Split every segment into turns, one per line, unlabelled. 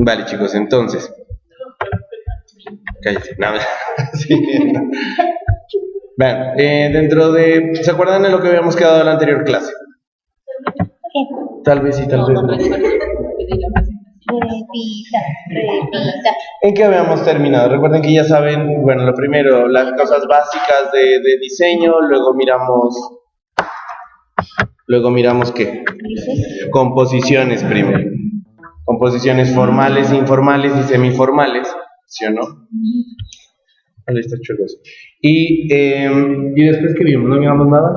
Vale, chicos, entonces. Cállate, nada. Sí. Vean, dentro de. ¿Se acuerdan de lo que habíamos quedado en la anterior clase?
¿Qué?
Tal vez sí, tal vez no.
Repita.
¿En qué habíamos terminado? Recuerden que ya saben, bueno, lo primero, las cosas básicas de diseño, luego miramos ¿qué? Composiciones primero. Composiciones formales, informales y semiformales, ¿sí o no? Ahí está chulo eso. Y después ¿qué vimos? ¿No miramos nada?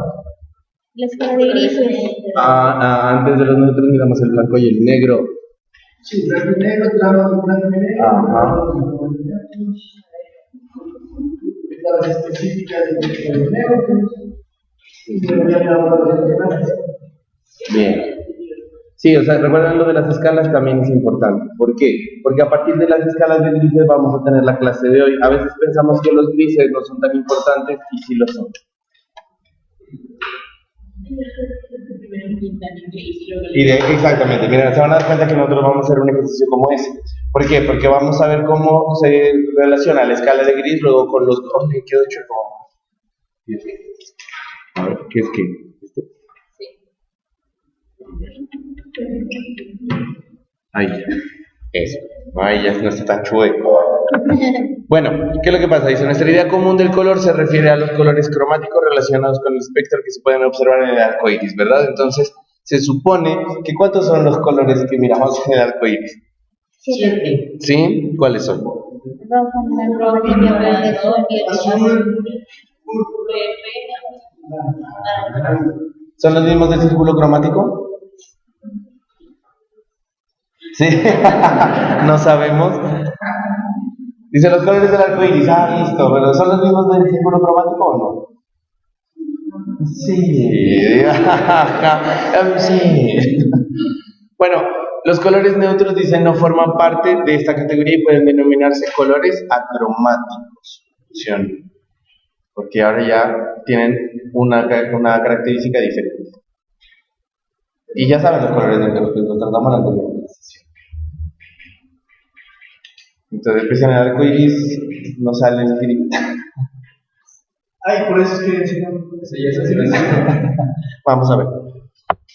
La escala de grises.
Antes de los neutros miramos el blanco y el negro.
Sí, blanco y negro, blanco y negro.
Ajá.
Las específicas de los neutros. Y luego ya miramos las regionales.
Bien. Sí, o sea, recuerden lo de las escalas también es importante. ¿Por qué? Porque a partir de las escalas de grises vamos a tener la clase de hoy. A veces pensamos que los grises no son tan importantes y sí lo son. Exactamente, miren, se van a dar cuenta que nosotros vamos a hacer un ejercicio como ese. ¿Por qué? Porque vamos a ver cómo se relaciona la escala de gris luego con los... ¡Oh, me quedó chueco! A ver, ¿qué es qué? Ahí ya. Eso. Ahí ya no está tan chueco. Bueno, ¿qué es lo que pasa? Dice, nuestra idea común del color se refiere a los colores cromáticos relacionados con el espectro que se pueden observar en el arco iris, ¿verdad? Entonces, se supone que ¿cuántos son los colores que miramos en el arco iris?
7.
¿Sí? ¿Cuáles son?
Rojo, negro, amarillo, verde, azul,
Azul,
¿Son los mismos del círculo cromático? ¿Sí? No sabemos. Dice los colores del arco iris. Listo, pero ¿son los mismos del círculo cromático o no? Sí. Sí. Bueno, los colores neutros, dicen, no forman parte de esta categoría y pueden denominarse colores acromáticos. ¿Sí o no? Porque ahora ya tienen una característica diferente. Y ya saben los colores neutros, pues los tratamos en la anterior sesión. Entonces, pues en el arco iris no sale el grito.
Ay, por eso es que enseñan.
Vamos a ver.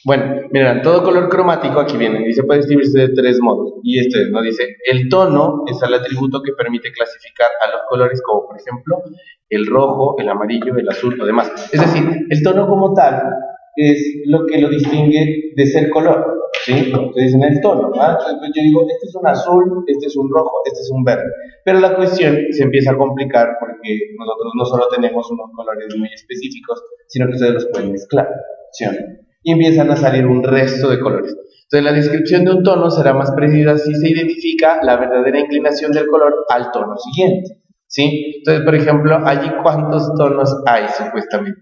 Bueno, miren, todo color cromático aquí viene y se puede escribirse de tres modos. Y esto es, ¿no? Dice, el tono es el atributo que permite clasificar a los colores como, por ejemplo, el rojo, el amarillo, el azul o demás. Es decir, el tono como tal es lo que lo distingue de ser color, ¿sí? Entonces dicen el tono, ¿ah? Entonces yo digo, este es un azul, este es un rojo, este es un verde. Pero la cuestión se empieza a complicar porque nosotros no solo tenemos unos colores muy específicos, sino que ustedes los pueden mezclar, ¿sí o no? Y empiezan a salir un resto de colores. Entonces la descripción de un tono será más precisa si se identifica la verdadera inclinación del color al tono siguiente, ¿sí? Entonces, por ejemplo, allí ¿cuántos tonos hay supuestamente?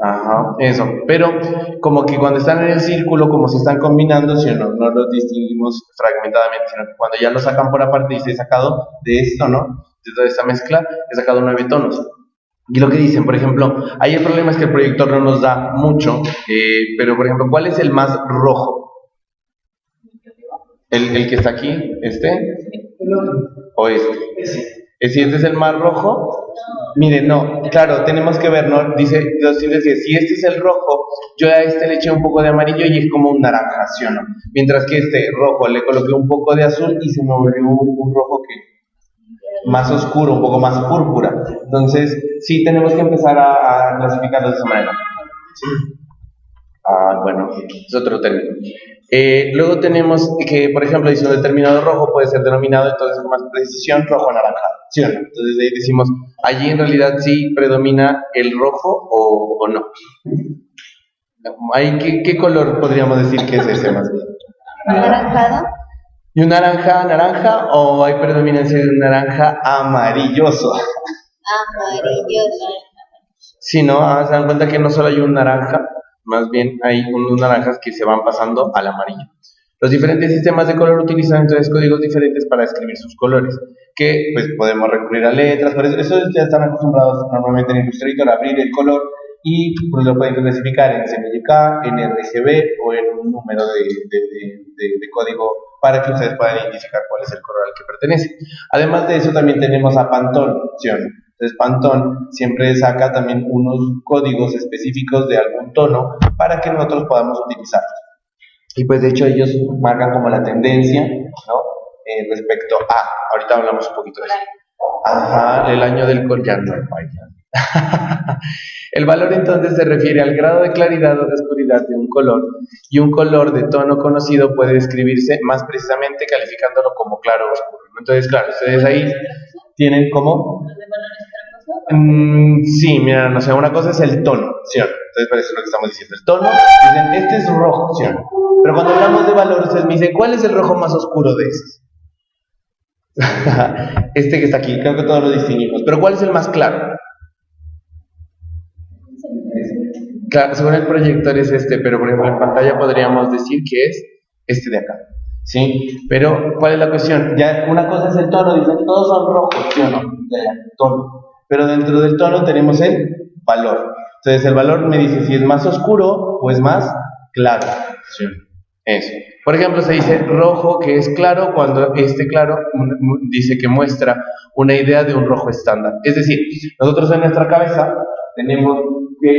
Ajá, eso. Pero como que cuando están en el círculo, como se están combinando, ¿sí o no? No los distinguimos fragmentadamente, sino que cuando ya lo sacan por aparte, dice, he sacado de esto, ¿no? De toda esta mezcla, he sacado 9 tonos. Y lo que dicen, por ejemplo, ahí el problema es que el proyector no nos da mucho, pero por ejemplo, ¿cuál es el más rojo? ¿El que está aquí? ¿Este?
El otro.
¿O este? Si este es el más rojo, miren, no, claro, tenemos que ver, ¿no? Dice que si este es el rojo, yo a este le eché un poco de amarillo y es como un naranja, ¿sí o no? Mientras que este rojo le coloqué un poco de azul y se me volvió un rojo que más oscuro, un poco más púrpura. Entonces, sí tenemos que empezar a clasificarlos de esa manera. Bueno, es otro término. Luego tenemos que, por ejemplo, dice un determinado rojo puede ser denominado entonces con más precisión rojo anaranjado, ¿sí o no? Entonces ahí decimos, allí en realidad sí predomina el rojo o no. Ahí, ¿qué color podríamos decir que es ese más bien?
Anaranjado.
¿Y un naranja o hay predominancia de un naranja amarilloso?
Amarilloso.
Sí, ¿no? Se dan cuenta que no solo hay un naranja, más bien hay unos naranjas que se van pasando al amarillo. Los diferentes sistemas de color utilizan entonces códigos diferentes para escribir sus colores, que pues podemos recurrir a letras, por eso ya están acostumbrados normalmente en Illustrator a abrir el color y pues, lo pueden clasificar en CMYK, en RGB o en un número de código para que ustedes puedan identificar cuál es el color al que pertenece. Además de eso también tenemos a Pantone, ¿sí o no? Entonces Pantone siempre saca también unos códigos específicos de algún tono para que nosotros podamos utilizarlos. Y pues de hecho ellos marcan como la tendencia, ¿no? Respecto a, ahorita hablamos un poquito de eso. Ajá, el año del color, ya no hay baila. El valor entonces se refiere al grado de claridad o de oscuridad de un color, y un color de tono conocido puede describirse más precisamente calificándolo como claro o oscuro. Entonces, claro, ustedes ahí tienen como... sí, mira, no sé, una cosa es el tono, ¿sí o no? Entonces, por eso es lo que estamos diciendo. El tono, dicen, este es rojo, ¿sí o no? Pero cuando hablamos de valor, ustedes me dicen, ¿cuál es el rojo más oscuro de esos? Este que está aquí, creo que todos lo distinguimos. Pero ¿cuál es el más claro? Claro, según el proyector es este, pero por ejemplo en pantalla podríamos decir que es este de acá, ¿sí? Pero ¿cuál es la cuestión? Ya una cosa es el tono, dicen todos son rojos, ¿sí o no? Tono. Pero dentro del tono tenemos el valor. Entonces el valor me dice si es más oscuro o es más claro, ¿sí o no? Eso. Por ejemplo, se dice rojo que es claro cuando este claro dice que muestra una idea de un rojo estándar. Es decir, nosotros en nuestra cabeza tenemos que,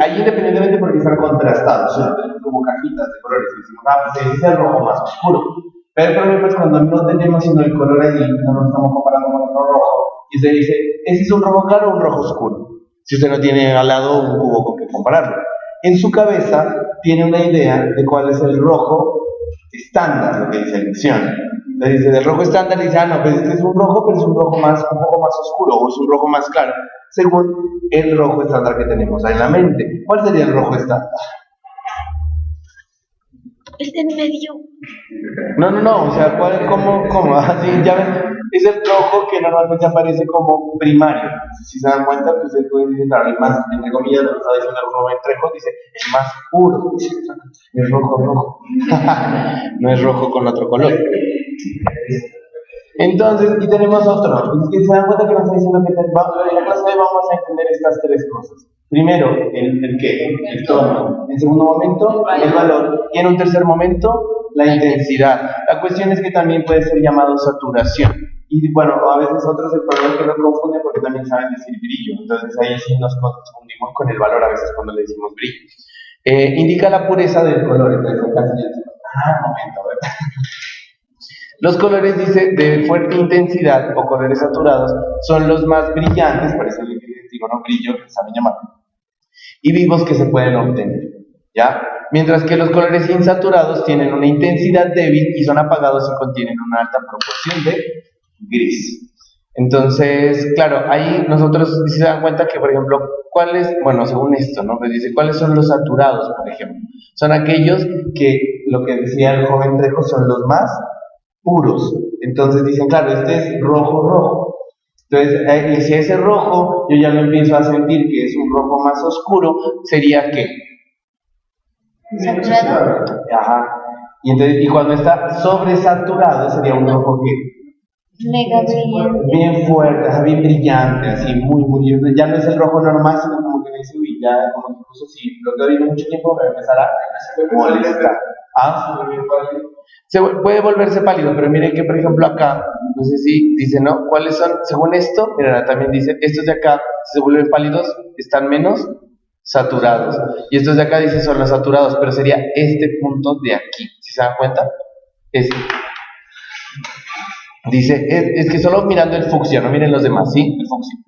ahí independientemente porque están contrastados, ¿sí? Tenemos como cajitas de colores y decimos, pues ese es el rojo más oscuro. Pero el problema es cuando no tenemos sino el color allí, no lo estamos comparando con otro rojo, y se dice, ¿ese es un rojo claro o un rojo oscuro? Si usted no tiene al lado un cubo con que compararlo. En su cabeza tiene una idea de cuál es el rojo estándar, lo que dice el diccionario. Le dice, del rojo estándar, dice, no, pues este es un rojo, pero es un rojo más, un poco más oscuro, o es un rojo más claro, según el rojo estándar que tenemos ahí en la mente. ¿Cuál sería el rojo estándar?
El del medio.
No, o sea, ¿cómo? Así, ya ven, es el rojo que normalmente aparece como primario. Si se dan cuenta, pues ustedes pueden decir, claro, el más, entre comillas, lo que está diciendo el joven Trejo, dice, el más puro, es rojo. No es rojo con otro color. Entonces, y tenemos otro, es que se dan cuenta que nos está diciendo que en la clase de hoy vamos a entender estas tres cosas. Primero, el qué, el tono. En segundo momento, el valor. Y en un tercer momento, la intensidad. La cuestión es que también puede ser llamado saturación. Y bueno, a veces otros el problema es que nos confunden porque también saben decir brillo. Entonces ahí sí nos confundimos con el valor a veces cuando le decimos brillo. Indica la pureza del color. Entonces acá sí ya decimos, momento, ¿verdad? Los colores, dice, de fuerte intensidad o colores saturados son los más brillantes, por eso les digo, no brillo, que saben llamar, y vivos que se pueden obtener, ¿ya? Mientras que los colores insaturados tienen una intensidad débil y son apagados y contienen una alta proporción de gris. Entonces, claro, ahí nosotros se dan cuenta que, por ejemplo, bueno, según esto, ¿no? Pues dice, ¿cuáles son los saturados, por ejemplo? Son aquellos que, lo que decía el joven Trejo, son los más puros. Entonces dicen, claro, este es rojo. Entonces, si ese rojo, yo ya lo empiezo a sentir que es un rojo más oscuro, ¿sería qué?
¿Saturado?
Ajá. Y cuando está sobresaturado, sería un rojo que
Mega brillante.
bien fuerte, bien brillante, así muy, ya no es el rojo normal, sino como que me dice, uy, ya, como que incluso si lo que viene mucho tiempo me va a empezar a molestar. Se puede volverse pálido, pero miren que, por ejemplo, acá, no sé si dice, ¿no? ¿Cuáles son? Según esto, miren, también dice, estos de acá, si se vuelven pálidos, están menos saturados. Y estos de acá, dice, son los saturados, pero sería este punto de aquí. ¿Sí se dan cuenta? Dice, es que solo mirando el fucsia, no miren los demás, ¿sí? El fucsia.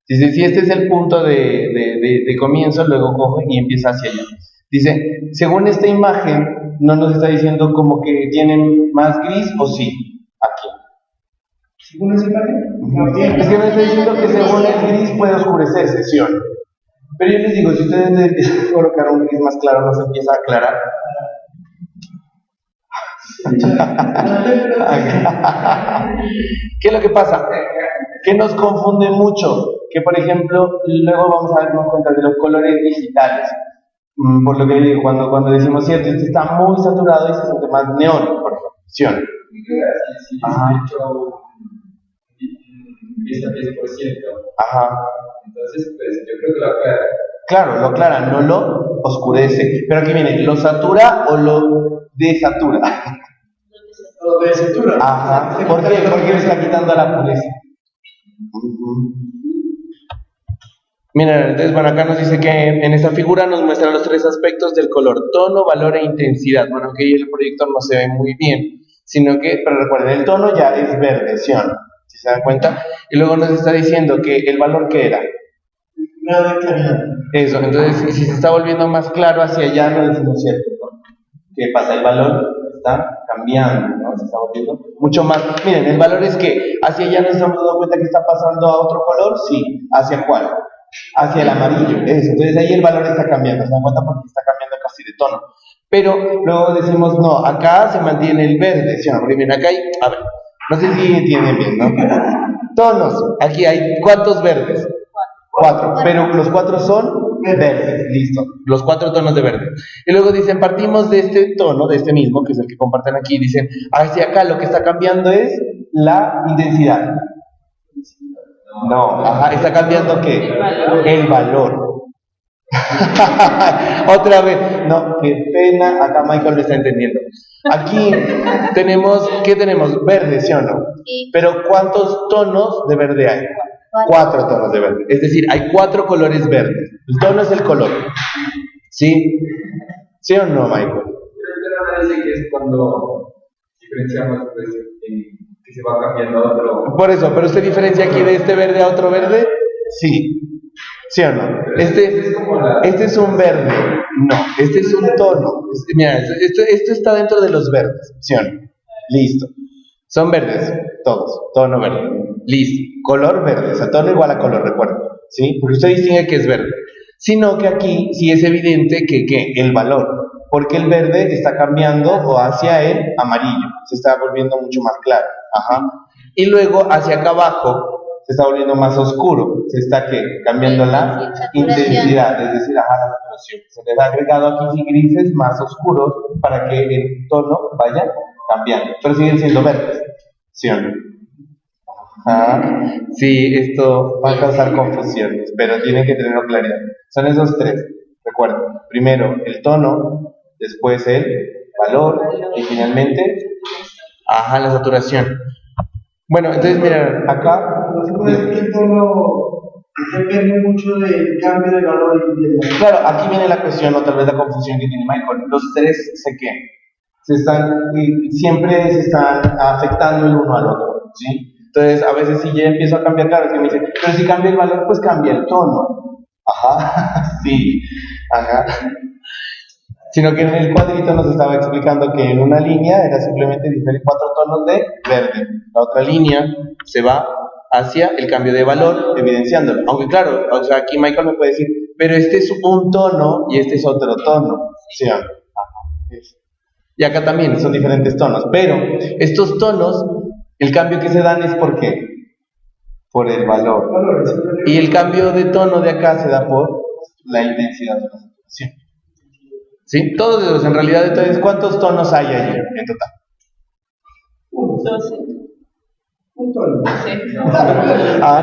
Dice, si este es el punto de comienzo, luego coge y empieza hacia allá. Dice, según esta imagen, no nos está diciendo como que tienen más gris o sí, aquí.
¿Según esa imagen?
Es que me está diciendo que según el gris puede oscurecerse, ¿sí o no? Pero yo les digo, si ustedes deciden colocar un gris más claro, ¿no se empieza a aclarar? ¿Qué es lo que pasa? Que nos confunde mucho. Que, por ejemplo, luego vamos a darnos cuenta de los colores digitales. Por lo que le digo, cuando decimos cierto, este está muy saturado y se siente más neón, por ejemplo. ¿Sí o no?
empieza a 10%.
Ajá.
Entonces, pues yo creo que lo aclara.
Claro, lo aclara, no lo oscurece. Pero aquí viene, ¿lo satura o lo desatura?
Lo de cintura.
Ajá. ¿Por qué? Porque le está quitando la pureza. Ujú. Miren, entonces, bueno, acá nos dice que en esta figura nos muestra los tres aspectos del color: tono, valor e intensidad. Bueno, que ahí el proyector no se ve muy bien, sino que, pero recuerden, el tono ya es verde, ¿sí o no? ¿Sí se dan cuenta? Y luego nos está diciendo que el valor, ¿qué era?
Grado de claridad.
Eso, entonces, si se está volviendo más claro hacia allá, no decimos cierto, ¿no? ¿Qué pasa? El valor está cambiando, ¿no? Se está volviendo mucho más. Miren, el valor es que hacia allá nos estamos dando cuenta que está pasando a otro color, sí. ¿Hacia cuál? Hacia el amarillo, eso. Entonces ahí el valor está cambiando, se dan cuenta porque está cambiando casi de tono. Pero luego decimos, no, acá se mantiene el verde, ¿sí o no? Porque miren, acá hay, a ver, no sé si entienden bien, ¿no? Tonos, aquí hay, ¿cuántos verdes? 4, pero los 4 son verdes, listo, los 4 tonos de verde. Y luego dicen, partimos de este tono, de este mismo, que es el que comparten aquí, dicen, hacia acá lo que está cambiando es la intensidad. No, ajá, ¿está cambiando qué? El valor. Otra vez, no, qué pena, acá Michael lo está entendiendo. Aquí tenemos, ¿qué tenemos? Verde, ¿sí o no?
Sí.
Pero ¿cuántos tonos de verde hay? 4 tonos de verde. Es decir, hay 4 colores verdes. El tono es el color. ¿Sí? ¿Sí o no, Michael?
Pero el tema dice que es cuando diferenciamos, pues, que se va cambiando a otro.
Por eso, pero usted diferencia aquí de este verde a otro verde. Sí. ¿Sí o no? Este es un verde. No, este es un tono. Mira, esto está dentro de los verdes. ¿Sí o no? Listo. Son verdes, todos. Tono verde. Listo. Color verde. O sea, tono igual a color, recuerden. ¿Sí? Porque usted distingue que es verde. Sino que aquí sí es evidente que el valor. Porque el verde está cambiando o hacia el amarillo. Se está volviendo mucho más claro. Ajá. Y luego hacia acá abajo se está volviendo más oscuro, se está cambiando la intensidad, es decir, la saturación. Se les ha agregado aquí sí grises más oscuros para que el tono vaya cambiando, pero siguen siendo verdes, ¿sí o no? Ajá. Sí, esto va a causar confusiones, pero tienen que tenerlo claridad. Son esos 3, recuerden, primero el tono, después el valor y finalmente, la saturación. Bueno, entonces miren, acá
No se puede decir que el tono depende mucho del cambio de valor y de la...
claro, aquí viene la cuestión, o tal vez la confusión que tiene Michael. Los 3 siempre se están afectando el uno al otro, ¿sí? Entonces, a veces si ya empiezo a cambiar, claro, es que me dice, pero si cambia el valor, pues cambia el tono. Ajá, sí, ajá. Sino que en el cuadrito nos estaba explicando que en una línea era simplemente 4 tonos de verde. La otra línea se va hacia el cambio de valor, evidenciándolo. Aunque claro, o sea, aquí Michael me puede decir, pero este es un tono y este es otro tono. ¿Sí o no? Y acá también son diferentes tonos, pero estos tonos, el cambio que se dan es ¿por qué? Por el valor. Y el cambio de tono de acá se da por la intensidad de la saturación. ¿Sí? Todos esos, en realidad, entonces, ¿cuántos tonos hay allí en total?
12.
Un tono.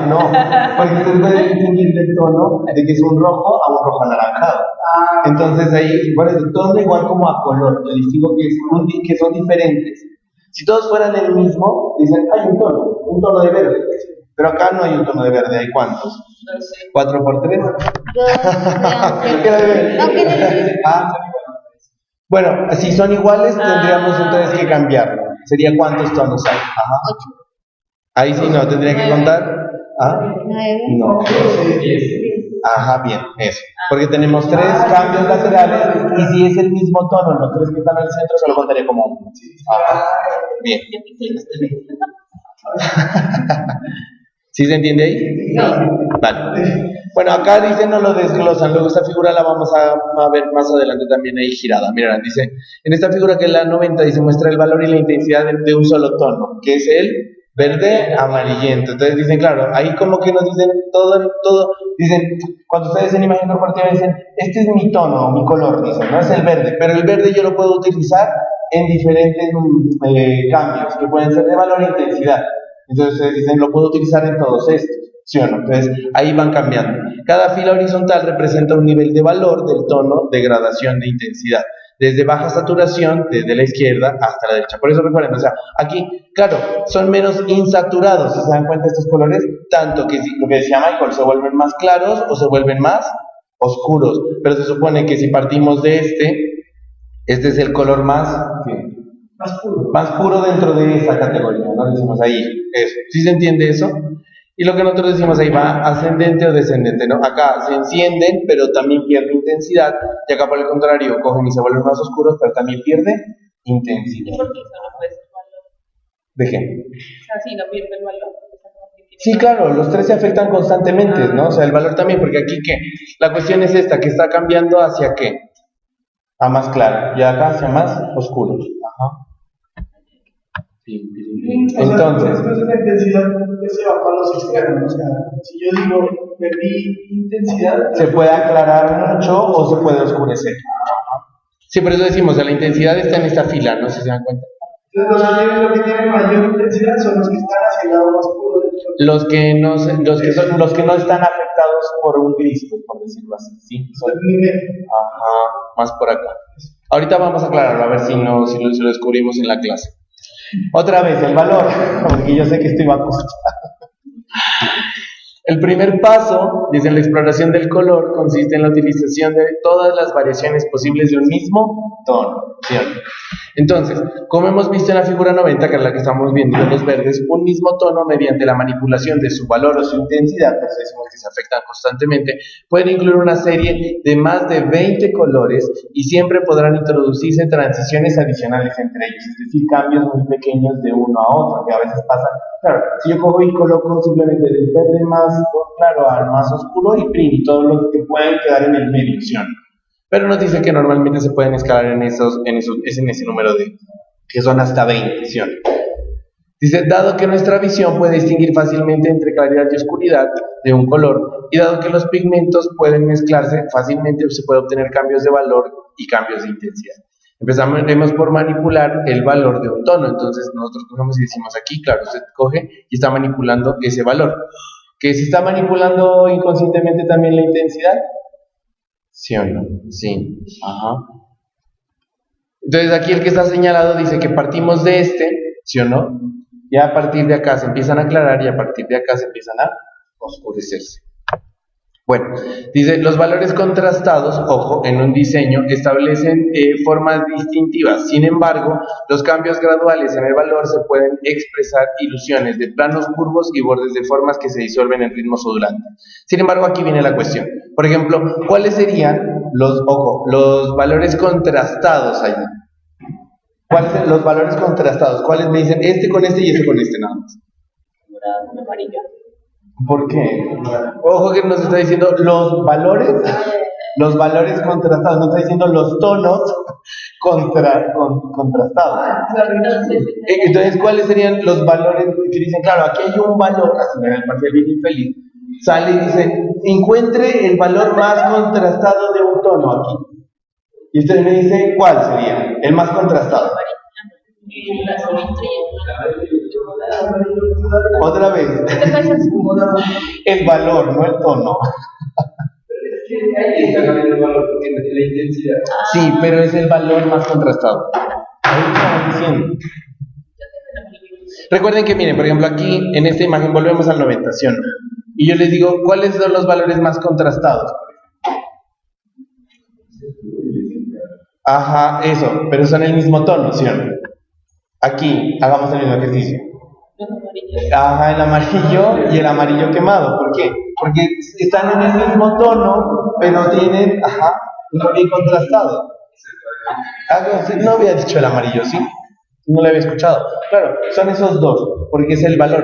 No, porque usted puede distinguir del tono de que es un rojo a un rojo anaranjado. Entonces ahí, bueno, el tono igual como a color, yo distingo que son diferentes. Si todos fueran el mismo, dicen, hay un tono de verde. Pero acá no hay un tono de verde, ¿hay cuántos? 4 por 3. Bueno, si son iguales, tendríamos entonces que cambiarlo. ¿Sería cuántos tonos hay?
8.
Ahí sí no, tendría que contar.
9.
No. Bien, eso. Porque tenemos 3 cambios laterales y si es el mismo tono en los 3 que están al centro, solo contaría como 1. Bien. ¿Sí se entiende ahí? Vale. Bueno, acá dice, no lo desglosan, luego esta figura la vamos a ver más adelante también ahí girada. Miren, dice, en esta figura que es la 90, dice, muestra el valor y la intensidad de un solo tono, que es el verde amarillento. Entonces dicen, claro, ahí como que nos dicen todo, dicen, cuando ustedes en imagen corporativa dicen, este es mi tono, mi color, dicen, no es el verde, pero el verde yo lo puedo utilizar en diferentes cambios, que pueden ser de valor e intensidad. Entonces ustedes dicen, lo puedo utilizar en todos estos, ¿sí o no? Entonces ahí van cambiando. Cada fila horizontal representa un nivel de valor del tono de gradación de intensidad, desde baja saturación, desde la izquierda hasta la derecha. Por eso recuerden, o sea, aquí, claro, son menos insaturados, si se dan cuenta estos colores, tanto que lo que decía Michael, se vuelven más claros o se vuelven más oscuros. Pero se supone que si partimos de este es el color más puro dentro de esa categoría, ¿no? Decimos ahí, eso. ¿Sí se entiende eso? Y lo que nosotros decimos ahí va ascendente o descendente, ¿no? Acá se encienden, pero también pierde intensidad, y acá por el contrario, cogen y se vuelven más oscuros, pero también pierde intensidad.
¿Por qué eso no puede ser valor?
¿De qué?
O sea, si no pierde el valor.
Sí, claro, los tres se afectan constantemente, ¿no? O sea, el valor también, porque aquí, ¿qué? La cuestión es esta, que está cambiando hacia ¿qué? A más claro, y acá hacia más oscuro. Ajá. Entonces,
la intensidad se va para los extremos. O sea, si yo digo perdí intensidad,
se puede aclarar mucho o se puede oscurecer. Sí, por eso decimos, la intensidad está en esta fila, no sé si se dan cuenta.
entonces los que tienen mayor intensidad son los que están hacia el lado más oscuro del sol.
Los que no están afectados por un gris, pues, por decirlo así, ¿sí? Son, más por acá. Ahorita vamos a aclararlo, a ver si lo descubrimos en la clase. Otra vez, el valor, porque yo sé que esto iba a costar. El primer paso, dice, la exploración del color consiste en la utilización de todas las variaciones posibles de un mismo tono, ¿cierto? Entonces, como hemos visto en la figura 90, que es la que estamos viendo de los verdes, un mismo tono mediante la manipulación de su valor o su intensidad, pues decimos que se afectan constantemente, puede incluir una serie de más de 20 colores y siempre podrán introducirse transiciones adicionales entre ellos, es decir, cambios muy pequeños de uno a otro, que a veces pasa. Claro, si yo cojo y coloco simplemente del verde más claro al más oscuro y PRIN, y todos los que pueden quedar en el medio, ¿sí? Pero nos dice que normalmente se pueden escalar en ese número que son hasta 20, ¿sí? Dice, dado que nuestra visión puede distinguir fácilmente entre claridad y oscuridad de un color, y dado que los pigmentos pueden mezclarse fácilmente, se puede obtener cambios de valor y cambios de intensidad. Empezamos por manipular el valor de un tono. Entonces nosotros cogemos y decimos aquí, claro, usted coge y está manipulando ese valor. ¿Que se está manipulando inconscientemente también la intensidad? ¿Sí o no? Sí. Ajá. Entonces aquí el que está señalado dice que partimos de ¿sí o no? Y a partir de acá se empiezan a aclarar y a partir de acá se empiezan a oscurecerse. Bueno, dice, los valores contrastados, ojo, en un diseño establecen formas distintivas. Sin embargo, los cambios graduales en el valor se pueden expresar ilusiones de planos curvos y bordes de formas que se disuelven en ritmos ondulantes. Sin embargo, aquí viene la cuestión. Por ejemplo, ¿cuáles serían los valores contrastados allá? ¿Cuáles son los valores contrastados? ¿Cuáles me dicen este con este y este con este nada más?
Una amarilla.
¿Por qué? Ojo que nos está diciendo los valores contrastados, no está diciendo los tonos contrastados. Entonces, ¿cuáles serían los valores que dicen? Claro, aquí hay un valor, así en el parcial bien infeliz, sale y dice, encuentre el valor más contrastado de un tono aquí. Y usted me dice, ¿cuál sería el más contrastado? Otra vez. El valor, no el tono.
Ahí está cambiando el valor porque la intensidad.
Sí, pero es el valor más contrastado. Ahí estamos diciendo. Recuerden que, miren, por ejemplo, aquí en esta imagen volvemos al 90, ¿sí o no? Y yo les digo, ¿cuáles son los valores más contrastados? Ajá, eso, pero son el mismo tono, ¿sí o no? Aquí, hagamos el mismo ejercicio. Ajá, el amarillo y el amarillo quemado. ¿Por qué? Porque están en el mismo tono, pero tienen, no bien contrastado. No había dicho el amarillo, ¿sí? No lo había escuchado. Claro, son esos dos, porque es el valor.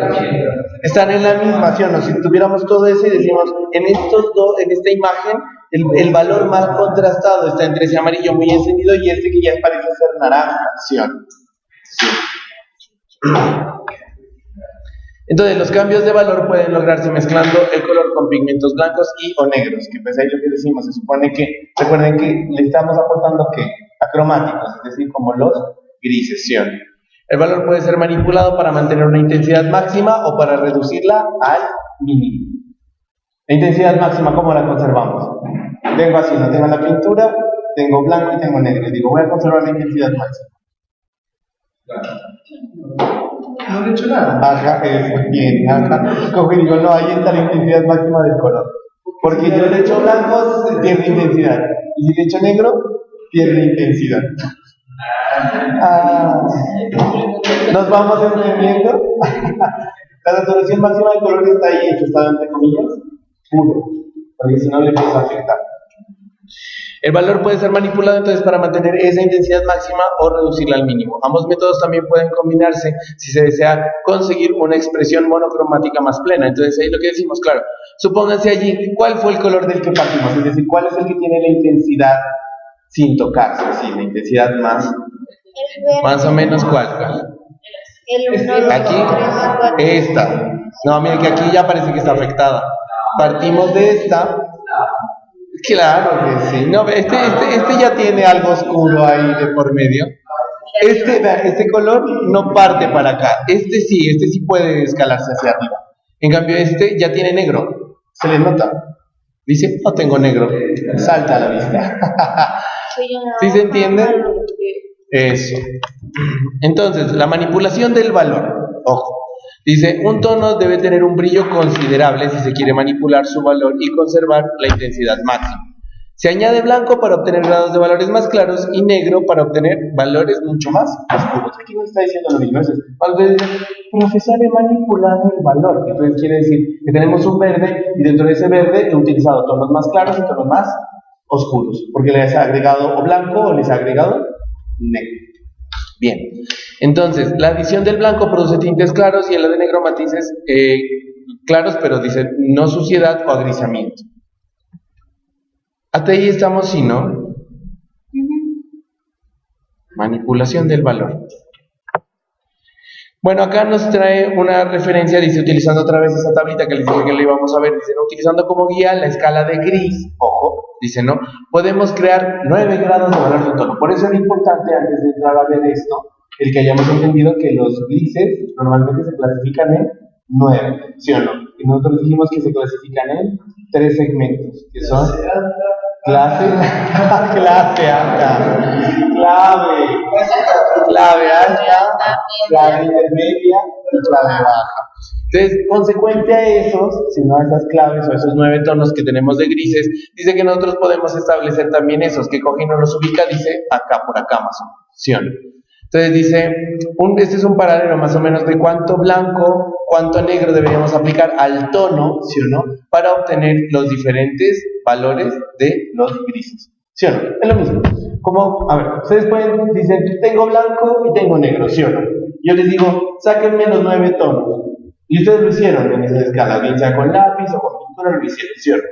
Están en la misma, ¿sí o no? Si tuviéramos todo eso y decimos, en estos dos, en esta imagen, el valor más contrastado está entre ese amarillo muy encendido y este que ya parece ser naranja, ¿sí o no? Sí. Entonces, los cambios de valor pueden lograrse mezclando el color con pigmentos blancos y o negros, que pues ahí lo que decimos, se supone que, recuerden que le estamos aportando ¿qué? Acromáticos, es decir, como los grises, ¿sí o no? El valor puede ser manipulado para mantener una intensidad máxima o para reducirla al mínimo. La intensidad máxima, ¿cómo la conservamos? Tengo así, no tengo la pintura, tengo blanco y tengo negro. Y digo, voy a conservar la intensidad máxima.
No le he hecho nada.
Ajá, es bien, ajá. Cojo y digo, no, ahí está la intensidad máxima del color. Porque yo le echo blanco, pierde intensidad. Y si le echo negro, pierde intensidad. Nos vamos entendiendo. La saturación máxima del color está ahí, en su estado entre comillas, puro. Porque si no le empieza a afectar. El valor puede ser manipulado entonces para mantener esa intensidad máxima o reducirla al mínimo. Ambos métodos también pueden combinarse si se desea conseguir una expresión monocromática más plena. Entonces ahí lo que decimos, claro, supónganse allí cuál fue el color del que partimos, es decir, cuál es el que tiene la intensidad sin tocarse, sí, la intensidad más o menos cuál. Aquí, esta. No, miren que aquí ya parece que está afectada. Partimos de esta. Claro que sí. No, este ya tiene algo oscuro ahí de por medio. Este color no parte para acá. Este sí puede escalarse hacia arriba. En cambio, este ya tiene negro. ¿Se le nota? Dice, no tengo negro. Salta a la vista. ¿Sí se entiende? Eso. Entonces, la manipulación del valor. Ojo. Dice, un tono debe tener un brillo considerable si se quiere manipular su valor y conservar la intensidad máxima. Se añade blanco para obtener grados de valores más claros y negro para obtener valores mucho más oscuros. Aquí nos está diciendo lo mismo. Entonces, profesor, he manipulado el valor. Entonces quiere decir que tenemos un verde y dentro de ese verde he utilizado tonos más claros y tonos más oscuros. Porque les ha agregado o blanco o les ha agregado negro. Bien, entonces, la adición del blanco produce tintes claros y la de negro matices claros, pero dice no suciedad o agrisamiento. Hasta ahí estamos, ¿sí, no? Manipulación del valor. Bueno, acá nos trae una referencia, dice, utilizando otra vez esa tablita que les dije que le íbamos a ver, dice, utilizando como guía la escala de gris, ojo, dice, ¿no? Podemos crear 9 grados de valor de un tono. Por eso es importante, antes de entrar a ver esto, el que hayamos entendido que los grises normalmente se clasifican en 9, ¿sí o no? Y nosotros dijimos que se clasifican en 3 segmentos, que son clase alta, clave alta, clave intermedia y clave baja. Entonces, consecuente a esos, sino a esas claves o esos 9 tonos que tenemos de grises, dice que nosotros podemos establecer también esos, que coge y nos los ubica, dice acá por acá más o menos, ¿sí o no? Entonces dice, este es un paralelo más o menos de cuánto blanco, cuánto negro deberíamos aplicar al tono, ¿sí o no? Para obtener los diferentes valores de los grises, ¿sí o no? Es lo mismo. Como, a ver, ustedes pueden, dicen, tengo blanco y tengo negro, ¿sí o no? Yo les digo, sáquenme los 9 tonos. Y ustedes lo hicieron en esa escala, bien sea con lápiz o con pintura, lo hicieron, ¿sí o no?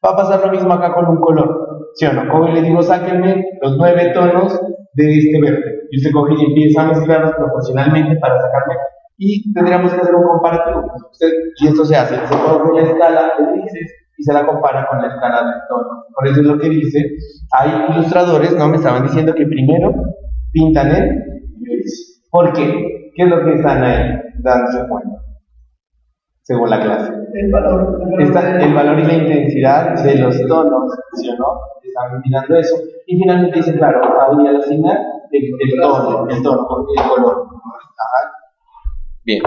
Va a pasar lo mismo acá con un color, ¿sí o no? Como les digo, sáquenme los 9 tonos de este verde. Y usted coge y empieza a mezclarlos proporcionalmente para sacarme. Y tendríamos que hacer un comparativo. Y esto se hace, se coge la escala de grises y se la compara con la escala de tono. Por eso es lo que dice, hay ilustradores, ¿no? Me estaban diciendo que primero pintan el gris. ¿Por qué? ¿Qué es lo que están ahí dándose cuenta? Según la clase.
El valor.
El valor y la intensidad de los tonos, ¿sí o no? Están mirando eso. Y finalmente dicen, claro, habría al final el tono, el color. Ajá. Bien.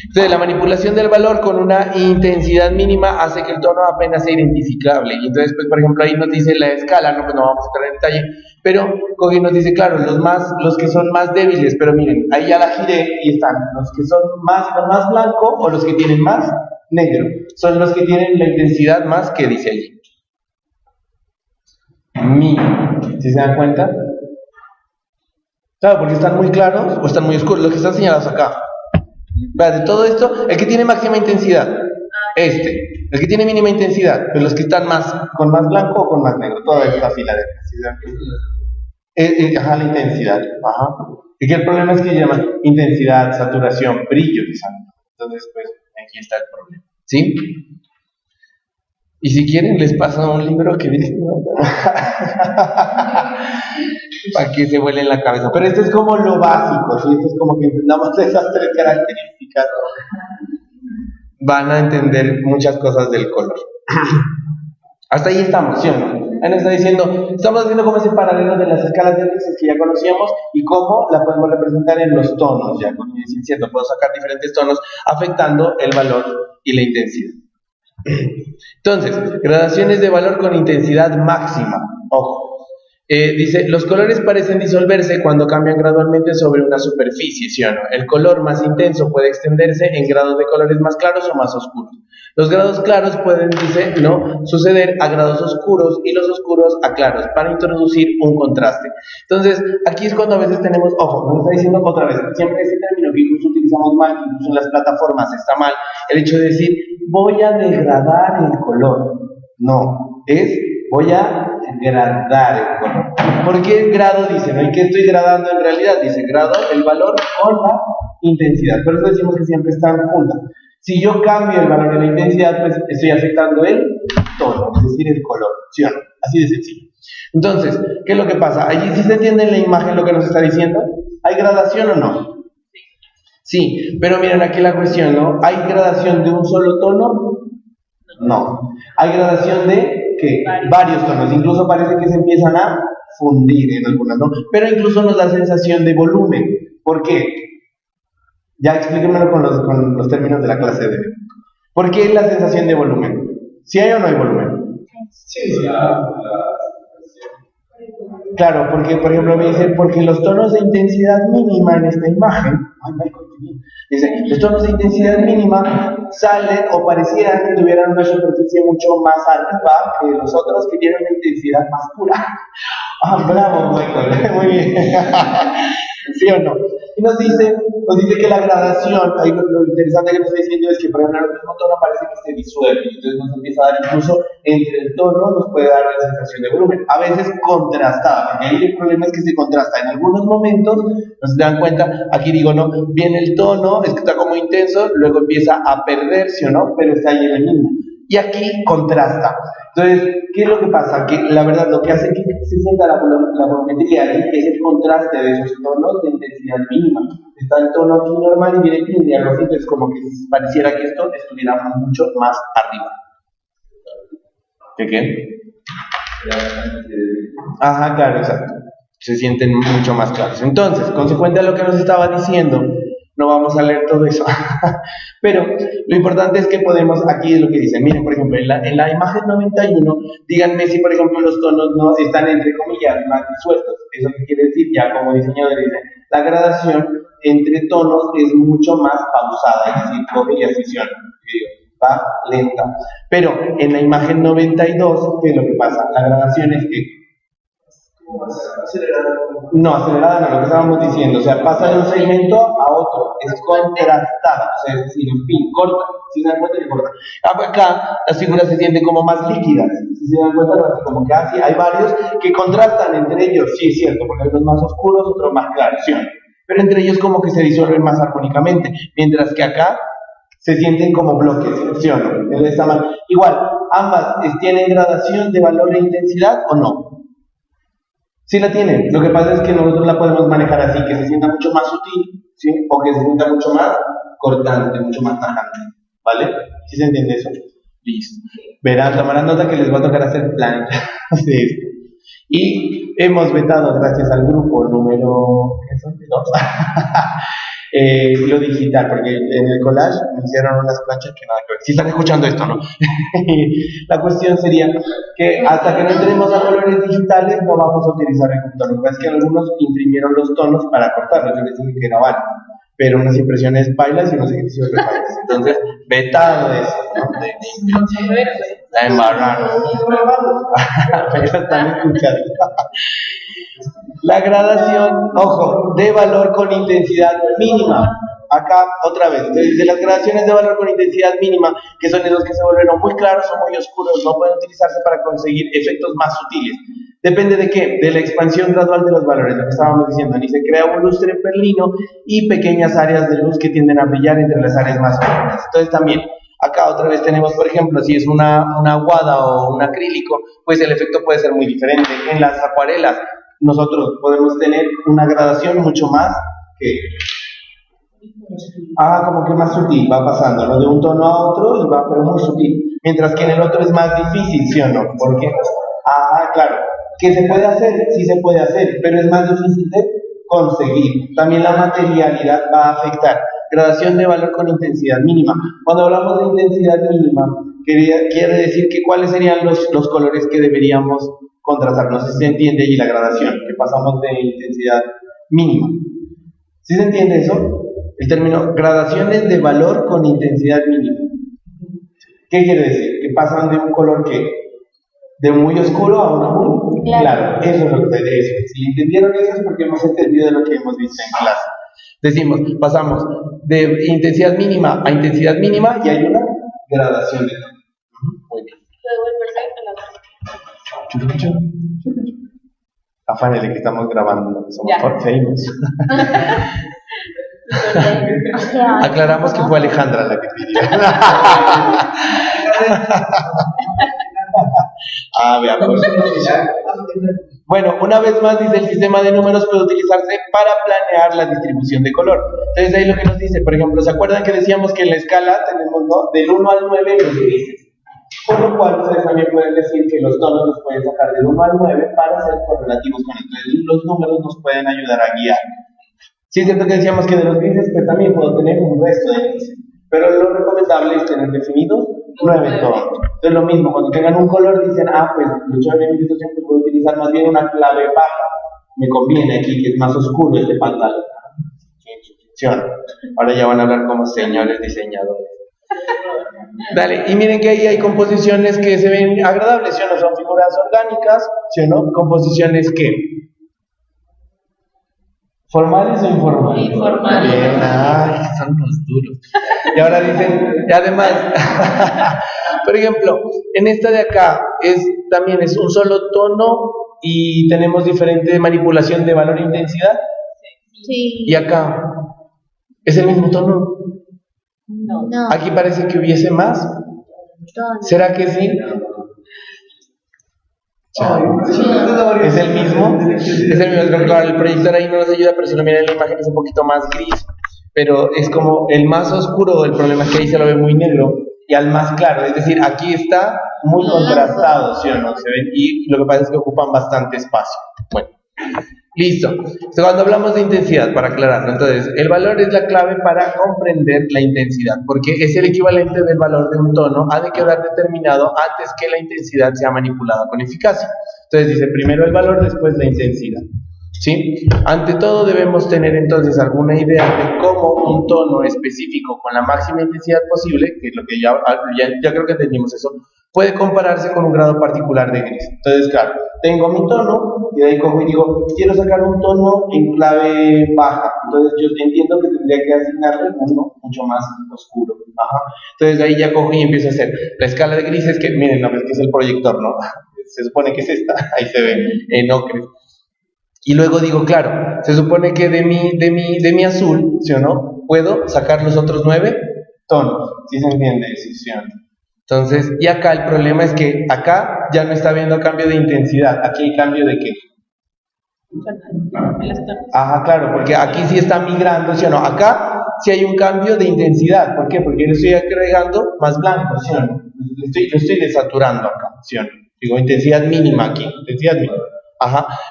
Entonces, la manipulación del valor con una intensidad mínima hace que el tono apenas sea identificable. Y entonces, pues, por ejemplo, ahí nos dice la escala, no, pues no vamos a entrar en detalle, pero Cogi nos dice, claro, los que son más débiles, pero miren, ahí ya la giré y están los que son más blanco o los que tienen más negro. Son los que tienen la intensidad más que dice allí. ¿Sí se dan cuenta? Claro, porque están muy claros o están muy oscuros, los que están señalados acá. De todo esto, el que tiene máxima intensidad, el que tiene mínima intensidad, pues los que están con más blanco o con más negro, toda esta fila de acá. La intensidad, y que el problema es que llaman intensidad, saturación, brillo, entonces pues aquí está el problema, ¿sí? Y si quieren les paso un libro que dice para que se vuelen la cabeza. Pero esto es como lo básico, ¿sí? Esto es como que entendamos esas tres características. Van a entender muchas cosas del color. Hasta ahí estamos, ¿sí o no? Ahí nos está diciendo, estamos haciendo como ese paralelo de las escalas de grises que ya conocíamos y cómo la podemos representar en los tonos, ya con cierto, puedo sacar diferentes tonos afectando el valor y la intensidad. Entonces, gradaciones de valor con intensidad máxima. Ojo. Dice, los colores parecen disolverse cuando cambian gradualmente sobre una superficie, ¿sí o no? El color más intenso puede extenderse en grados de colores más claros o más oscuros. Los grados claros pueden, dice, no, suceder a grados oscuros y los oscuros a claros para introducir un contraste. Entonces, aquí es cuando a veces tenemos, ojo, nos está diciendo otra vez, siempre ese término que incluso utilizamos mal, incluso en las plataformas está mal, el hecho de decir, voy a degradar el color. No, es voy a gradar el color. ¿Por qué grado dice? ¿No? ¿Y qué estoy gradando en realidad? Dice grado el valor con la intensidad. Por eso decimos que siempre están juntas. Si yo cambio el valor de la intensidad, pues estoy afectando el tono, es decir, el color. ¿Sí o no? Así de sencillo. Entonces, ¿qué es lo que pasa? Allí sí se entiende en la imagen lo que nos está diciendo. ¿Hay gradación o no? Sí, pero miren aquí la cuestión, ¿no? ¿Hay gradación de un solo tono? No. ¿Hay gradación de qué? Varios tonos. Incluso parece que se empiezan a fundir en algunas, ¿no? Pero incluso nos da sensación de volumen. ¿Por qué? Ya explíquenmelo con los términos de la clase de... ¿Por qué la sensación de volumen? ¿Sí hay o no hay volumen?
Sí, sí.
Claro, porque por ejemplo me dicen, porque los tonos de intensidad mínima en esta imagen, dice, los tonos de intensidad mínima salen o parecieran que tuvieran una superficie mucho más arriba que los otros que tienen una intensidad más pura. Ah, bravo, Michael, muy bien. ¿Sí o no? Y nos dice que la gradación, ahí lo interesante que nos está diciendo es que, por ejemplo, el mismo tono parece que se disuelve, entonces nos empieza a dar incluso entre el tono, nos puede dar la sensación de volumen, a veces contrastada, porque ahí el problema es que se contrasta. En algunos momentos, no se dan cuenta, aquí digo, no, viene el tono, es que está como intenso, luego empieza a perderse o no, pero está ahí en el mismo. Y aquí contrasta. Entonces, ¿qué es lo que pasa? Que la verdad lo que hace que se sienta la volumetría ahí es el contraste de esos tonos de intensidad mínima. Está el tono aquí normal y viene aquí y algo así, entonces como que pareciera que esto estuviera mucho más arriba. ¿Qué? Ajá, claro, exacto. Se sienten mucho más claros. Entonces, consecuente a lo que nos estaba diciendo, no vamos a leer todo eso, pero lo importante es que podemos, aquí es lo que dice, miren por ejemplo, en la imagen 91, díganme si por ejemplo los tonos no están entre comillas más disueltos. Eso que quiere decir, ya como diseñador dice, la gradación entre tonos es mucho más pausada, es decir, coge y ascensión, va lenta. Pero en la imagen 92, ¿qué es lo que pasa? La gradación es que no, acelerada no, lo que estábamos diciendo, o sea, pasa de un segmento a otro, es contrastada, o sea, es decir, en fin, corta, si se dan cuenta que corta. Acá las figuras se sienten como más líquidas, si se dan cuenta, así como que así hay varios que contrastan entre ellos, sí es cierto, porque hay unos más oscuros, otros más claros, ¿sí? Pero entre ellos como que se disuelven más armónicamente, mientras que acá se sienten como bloques, ¿sí o no? Igual, ambas tienen gradación de valor e intensidad o no. Sí la tienen, lo que pasa es que nosotros la podemos manejar así, que se sienta mucho más sutil, ¿sí? O que se sienta mucho más cortante, mucho más tajante, ¿vale? ¿Sí se entiende eso? Listo. Verán, tomarán nota que les va a tocar hacer plan de esto. Y hemos vetado, gracias al grupo número, ¿qué son? 2, lo digital, porque en el collage me hicieron unas planchas que nada que ver. Si están escuchando esto, ¿no? La cuestión sería que hasta que no entremos a colores digitales no vamos a utilizar el computador. Lo que pasa es que algunos imprimieron los tonos para cortarlos, yo les dije que era válido, pero unas impresiones bailas y unos ejercicios de bailas. Entonces, vetado eso, ¿no? La embarraron. Pero están escuchando. La gradación, ojo, de valor con intensidad mínima. Acá, otra vez, entonces de las gradaciones de valor con intensidad mínima, que son esos que se vuelven o muy claros o muy oscuros, no pueden utilizarse para conseguir efectos más sutiles. ¿Depende de qué? De la expansión gradual de los valores, lo que estábamos diciendo. Ni se crea un lustre perlino y pequeñas áreas de luz que tienden a brillar entre las áreas más oscuras. Entonces también Acá otra vez tenemos, por ejemplo, si es una aguada o un acrílico, pues el efecto puede ser muy diferente. En las acuarelas nosotros podemos tener una gradación mucho más que... como que más sutil, va pasando, ¿no? De un tono a otro y va, pero muy sutil. Mientras que en el otro es más difícil, ¿sí o no? ¿Por qué? Claro. ¿Qué se puede hacer? Sí se puede hacer, pero es más difícil de conseguir. También la materialidad va a afectar. Gradación de valor con intensidad mínima. Cuando hablamos de intensidad mínima, quiere decir que cuáles serían los colores que deberíamos contrastar. No sé si se entiende y la gradación, que pasamos de intensidad mínima. ¿Sí se entiende eso? El término gradaciones de valor con intensidad mínima. ¿Qué quiere decir? Que pasan de un color que de muy oscuro a uno muy claro. Eso es lo que se dice. Si entendieron eso es porque hemos entendido de lo que hemos visto en clase. Decimos, pasamos de intensidad mínima a intensidad mínima y hay una gradación de tono. Muy bien. Afánele que estamos grabando, que somos famous. Aclaramos que fue Alejandra la que pidió. Vea, pues. Bueno, una vez más dice el sistema de números puede utilizarse para planear la distribución de color. Entonces ahí lo que nos dice, por ejemplo, ¿se acuerdan que decíamos que en la escala tenemos, ¿no?, del 1 al 9 los grises? Por lo cual ustedes también pueden decir que los tonos los pueden sacar del 1 al 9 para ser correlativos con entonces los números nos pueden ayudar a guiar. Sí es cierto que decíamos que de los grises pues también puedo tener un resto de grises, pero lo recomendable es tener definidos 9 tonos. Entonces lo mismo, cuando tengan un color dicen, pues lo chévere de mi situación pues puedo utilizar más bien una clave baja, me conviene aquí que es más oscuro este pantalón. Ahora ya van a hablar como señores diseñadores. Dale, y miren que ahí hay composiciones que se ven agradables, ¿sí o no? Son figuras orgánicas, ¿sí o no? Composiciones que ¿formales o informales?
Informales.
Bien, son unos duros. Y ahora dicen, y además, por ejemplo, en esta de acá también es un solo tono y tenemos diferente manipulación de valor e intensidad.
Sí.
Y acá, ¿es el mismo tono?
No.
Aquí parece que hubiese más. ¿Será que sí? ¿Es el mismo? Es el mismo. Claro, el proyector ahí no nos ayuda, pero si lo miran en la imagen es un poquito más gris. Pero es como el más oscuro, el problema es que ahí se lo ve muy negro, y al más claro, es decir, aquí está muy contrastado, ¿sí o no? Se ven, y lo que pasa es que ocupan bastante espacio. Bueno, listo. Entonces, cuando hablamos de intensidad, para aclararlo, entonces, el valor es la clave para comprender la intensidad, porque es el equivalente del valor de un tono ha de quedar determinado antes que la intensidad sea manipulada con eficacia. Entonces dice, primero el valor, después la intensidad. ¿Sí? Ante todo debemos tener entonces alguna idea de cómo un tono específico con la máxima intensidad posible, que es lo que ya creo que entendimos eso, puede compararse con un grado particular de gris. Entonces, claro, tengo mi tono y de ahí cojo y digo, quiero sacar un tono en clave baja. Entonces yo entiendo que tendría que asignarle uno mucho más oscuro. Entonces ahí ya cojo y empiezo a hacer la escala de grises, que miren, no, que es el proyector, ¿no? Se supone que es esta, ahí se ve en ocre. Y luego digo, claro, se supone que de mi azul, ¿sí o no?, puedo sacar los otros 9 tonos. ¿Sí se entiende eso? ¿Sí o no? Entonces, y acá el problema es que acá ya no está habiendo cambio de intensidad. ¿Aquí hay cambio de qué? Claro, porque aquí sí está migrando, ¿sí o no? Acá sí hay un cambio de intensidad. ¿Por qué? Porque le estoy agregando más blanco, ¿sí o no? Lo estoy desaturando acá, ¿sí o no? Digo, intensidad mínima aquí, intensidad mínima.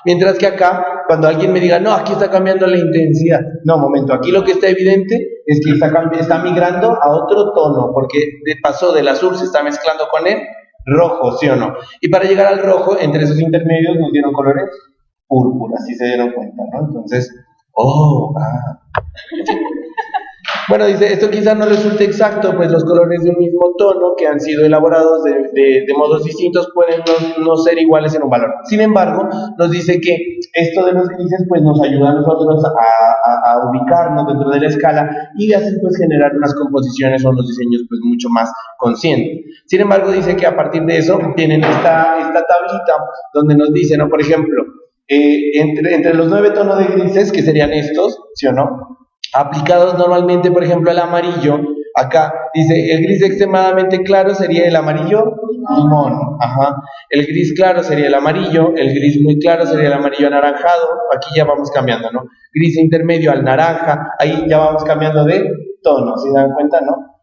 Mientras que acá, cuando alguien me diga, no, aquí está cambiando la intensidad. No, momento, aquí lo que está evidente es que está migrando a otro tono, porque pasó del azul, se está mezclando con el rojo, ¿sí o no? Y para llegar al rojo, entre esos intermedios nos dieron colores púrpuras, si se dieron cuenta, ¿no? Entonces, Bueno, dice, esto quizás no resulte exacto, pues los colores de un mismo tono que han sido elaborados de modos distintos pueden no ser iguales en un valor. Sin embargo, nos dice que esto de los grises pues nos ayuda a nosotros a ubicarnos dentro de la escala y así pues generar unas composiciones o unos diseños pues mucho más conscientes. Sin embargo, dice que a partir de eso tienen esta tablita donde nos dice, ¿no? Por ejemplo, entre los 9 tonos de grises, que serían estos, ¿sí o no?, aplicados normalmente, por ejemplo, al amarillo, Acá dice, el gris extremadamente claro sería el amarillo limón. Ajá. El gris claro sería el amarillo, el gris muy claro sería el amarillo anaranjado. Aquí ya vamos cambiando, ¿no? Gris intermedio al naranja, ahí ya vamos cambiando de tono, ¿se dan cuenta, no?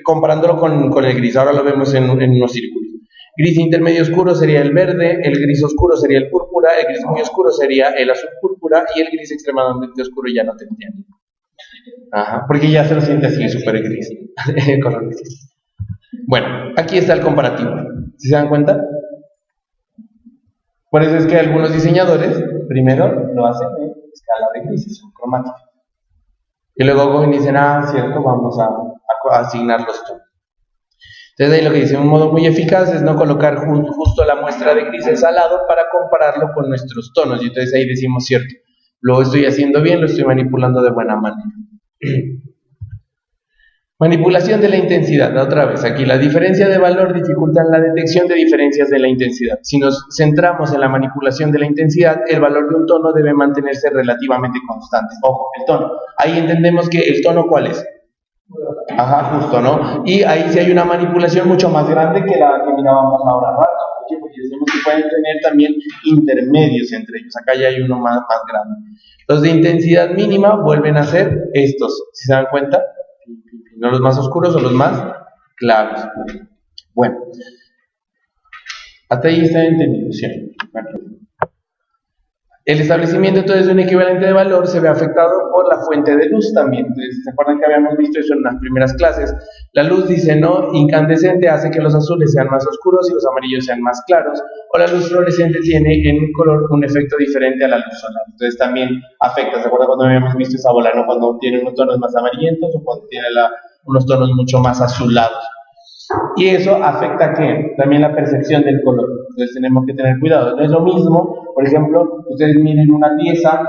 Comparándolo con el gris, ahora lo vemos en unos círculos. Gris intermedio oscuro sería el verde, el gris oscuro sería el púrpura, el gris muy oscuro sería el azul púrpura y el gris extremadamente oscuro ya no tendría ni. Ajá, porque ya se lo siente así, súper gris. Color gris. Bueno, aquí está el comparativo. ¿Sí se dan cuenta? Por eso es que algunos diseñadores primero lo hacen en escala de grises, cromática. Y luego dicen, cierto, vamos a asignar los tonos. Entonces ahí lo que dice, un modo muy eficaz es no colocar justo la muestra de grises al lado para compararlo con nuestros tonos. Y entonces ahí decimos, cierto, lo estoy haciendo bien, lo estoy manipulando de buena manera. Manipulación de la intensidad, otra vez, aquí la diferencia de valor dificulta la detección de diferencias de la intensidad. Si nos centramos en la manipulación de la intensidad, el valor de un tono debe mantenerse relativamente constante. Ojo, el tono, ahí entendemos que el tono, ¿cuál es? Ajá, justo, ¿no? Y ahí sí hay una manipulación mucho más grande que la que mirábamos ahora, ¿no? Porque decimos que pueden tener también intermedios entre ellos, acá ya hay uno más grande. Los de intensidad mínima vuelven a ser estos, ¿sí se dan cuenta? No los más oscuros o los más claros. Bueno, hasta ahí está entendido, ¿sí? El establecimiento entonces de un equivalente de valor se ve afectado por la fuente de luz también. Entonces, ¿se acuerdan que habíamos visto eso en las primeras clases? La luz, dice, no, incandescente hace que los azules sean más oscuros y los amarillos sean más claros, o la luz fluorescente tiene en un color un efecto diferente a la luz solar. Entonces también afecta. ¿Se acuerdan cuando habíamos visto esa bola, no? Cuando tiene unos tonos más amarillentos o cuando tiene unos tonos mucho más azulados. Y eso afecta ¿qué? También la percepción del color. Entonces tenemos que tener cuidado. No es lo mismo, por ejemplo, ustedes miren una pieza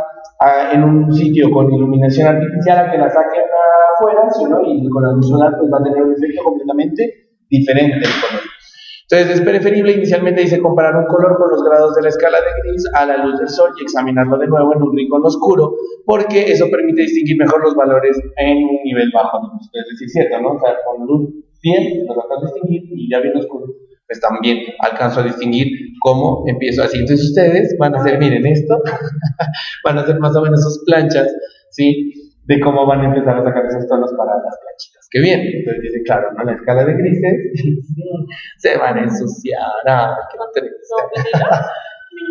en un sitio con iluminación artificial a que la saquen afuera, ¿sí, no? Y con la luz solar pues va a tener un efecto completamente diferente del color. Entonces es preferible inicialmente, dice, comparar un color con los grados de la escala de gris a la luz del sol y examinarlo de nuevo en un rincón oscuro, porque eso permite distinguir mejor los valores en un nivel bajo de luz. Es decir, cierto, ¿no? O sea, con luz bien los alcanzo a distinguir y ya bien oscuro, pues también alcanzo a distinguir cómo empiezo así. Entonces ustedes van a hacer, miren esto, van a hacer más o menos sus planchas, ¿sí? De cómo van a empezar a sacar esos tonos para las planchitas. ¡Qué bien! Entonces dice, claro, ¿no? La escala de grises se van a ensuciar. Que no te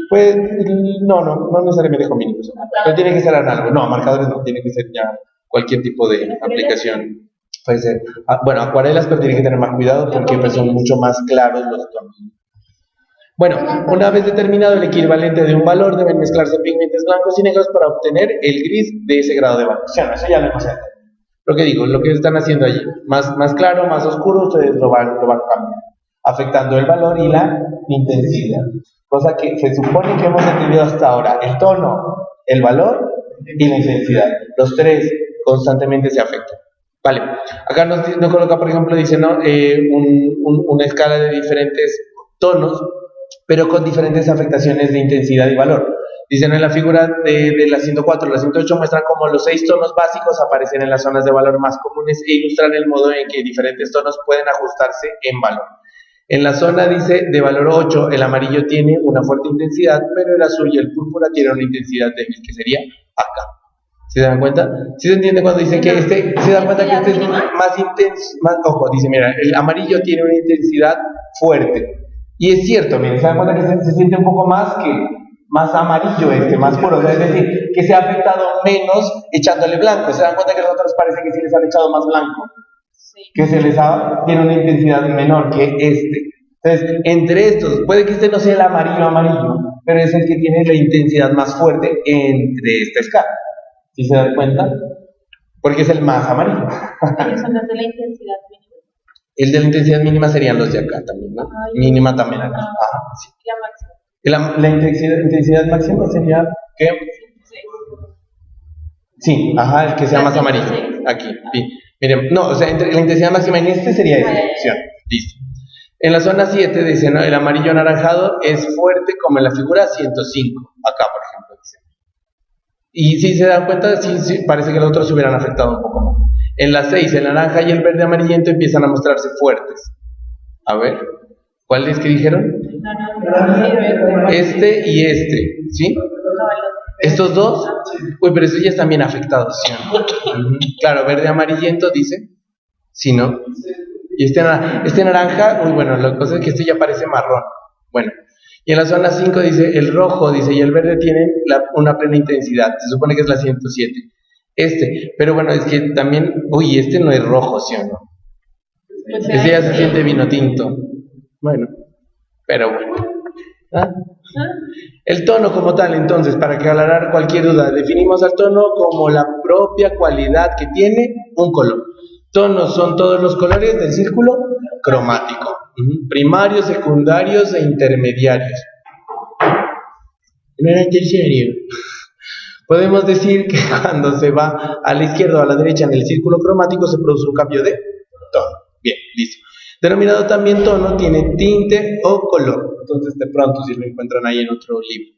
pues no necesariamente con mínimos. No tiene que ser análogo. No, marcadores no, tiene que ser ya cualquier tipo de aplicación. Puede ser, bueno, acuarelas, pero tienen que tener más cuidado porque pues, son mucho más claros los tonos. Bueno, una vez determinado el equivalente de un valor, deben mezclarse pigmentos blancos y negros para obtener el gris de ese grado de evaluación. Eso ya lo hemos entendido. Lo que digo, lo que están haciendo allí, más claro, más oscuro, ustedes lo van cambiando, afectando el valor y la intensidad. Cosa que se supone que hemos entendido hasta ahora, el tono, el valor y la intensidad. Los tres constantemente se afectan. Vale, acá nos coloca, por ejemplo, dice, ¿no? Una escala de diferentes tonos, pero con diferentes afectaciones de intensidad y valor. Dicen en la figura de la 104 y la 108 muestran cómo los 6 tonos básicos aparecen en las zonas de valor más comunes e ilustran el modo en que diferentes tonos pueden ajustarse en valor. En la zona, dice, de valor 8, el amarillo tiene una fuerte intensidad, pero el azul y el púrpura tienen una intensidad débil, que sería acá. ¿Se dan cuenta? ¿Sí se entiende cuando dice que se dan cuenta que este es más intenso? Ojo, dice, mira, el amarillo tiene una intensidad fuerte. Y es cierto, miren, se dan cuenta que se siente un poco más amarillo más puro. O sea, es decir, que se ha afectado menos echándole blanco. Se dan cuenta que a los otros parece que sí les han echado más blanco. Sí. Que tiene una intensidad menor que este. Entonces, entre estos, puede que este no sea el amarillo, pero es el que tiene la intensidad más fuerte entre esta escala. ¿Sí se dan cuenta? Porque es el más amarillo.
¿Esos son los de la intensidad mínima?
El de la intensidad mínima serían los de acá también, ¿no? Mínima también acá. Sí.
La máxima.
La intensidad máxima sería, ¿qué? Sí, el que sea más amarillo. Aquí, sí. Miren, no, o sea, la intensidad máxima en este sería esa. Listo. En la zona 7 dice, ¿no? El amarillo anaranjado es fuerte como en la figura 105. Acá, por ejemplo, dice. Y si se dan cuenta, sí, parece que los otros se hubieran afectado un poco más. En la 6, el naranja y el verde amarillento empiezan a mostrarse fuertes. A ver, ¿cuáles que dijeron? Este y este, ¿sí? ¿Estos dos? Uy, pero estos ya están bien afectados, ¿sí o no? Claro, verde amarillento dice, sí, ¿no? Y este naranja, uy, bueno, la cosa es que este ya parece marrón. Bueno, y en la zona 5 dice, el rojo, dice, y el verde tienen una plena intensidad. Se supone que es la 107. Pero bueno, es que también, uy, este no es rojo, ¿sí o no? Este ya se siente vino tinto. Bueno, pero bueno. ¿Ah? El tono como tal, entonces, para aclarar cualquier duda, definimos al tono como la propia cualidad que tiene un color. Tonos son todos los colores del círculo cromático. Primarios, secundarios e intermediarios. No era terciario. Podemos decir que cuando se va a la izquierda o a la derecha en el círculo cromático se produce un cambio de tono. Bien, listo. Denominado también tono, tiene tinte o color. Entonces, de pronto, si lo encuentran ahí en otro libro.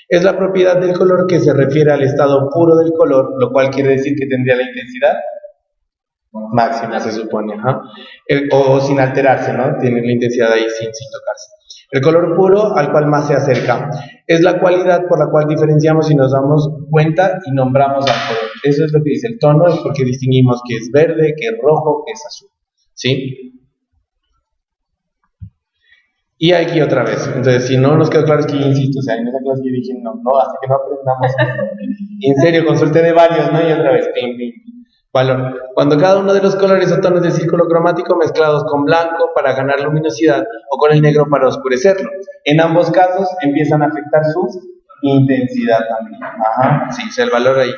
Es la propiedad del color que se refiere al estado puro del color, lo cual quiere decir que tendría la intensidad máxima, se supone, o sin alterarse, ¿no? Tiene la intensidad ahí sin tocarse. El color puro al cual más se acerca es la cualidad por la cual diferenciamos y nos damos cuenta y nombramos al color. Eso es lo que dice el tono, es porque distinguimos que es verde, que es rojo, que es azul, ¿sí? Y aquí otra vez, entonces si no nos quedó claro es que yo insisto, o sea, en esa clase yo dije no, hasta que no aprendamos, en serio, consulté de varios, ¿no? Y otra vez, pim. Valor. Cuando cada uno de los colores o tonos del círculo cromático mezclados con blanco para ganar luminosidad o con el negro para oscurecerlo. En ambos casos empiezan a afectar su intensidad también. Sí, es el valor ahí.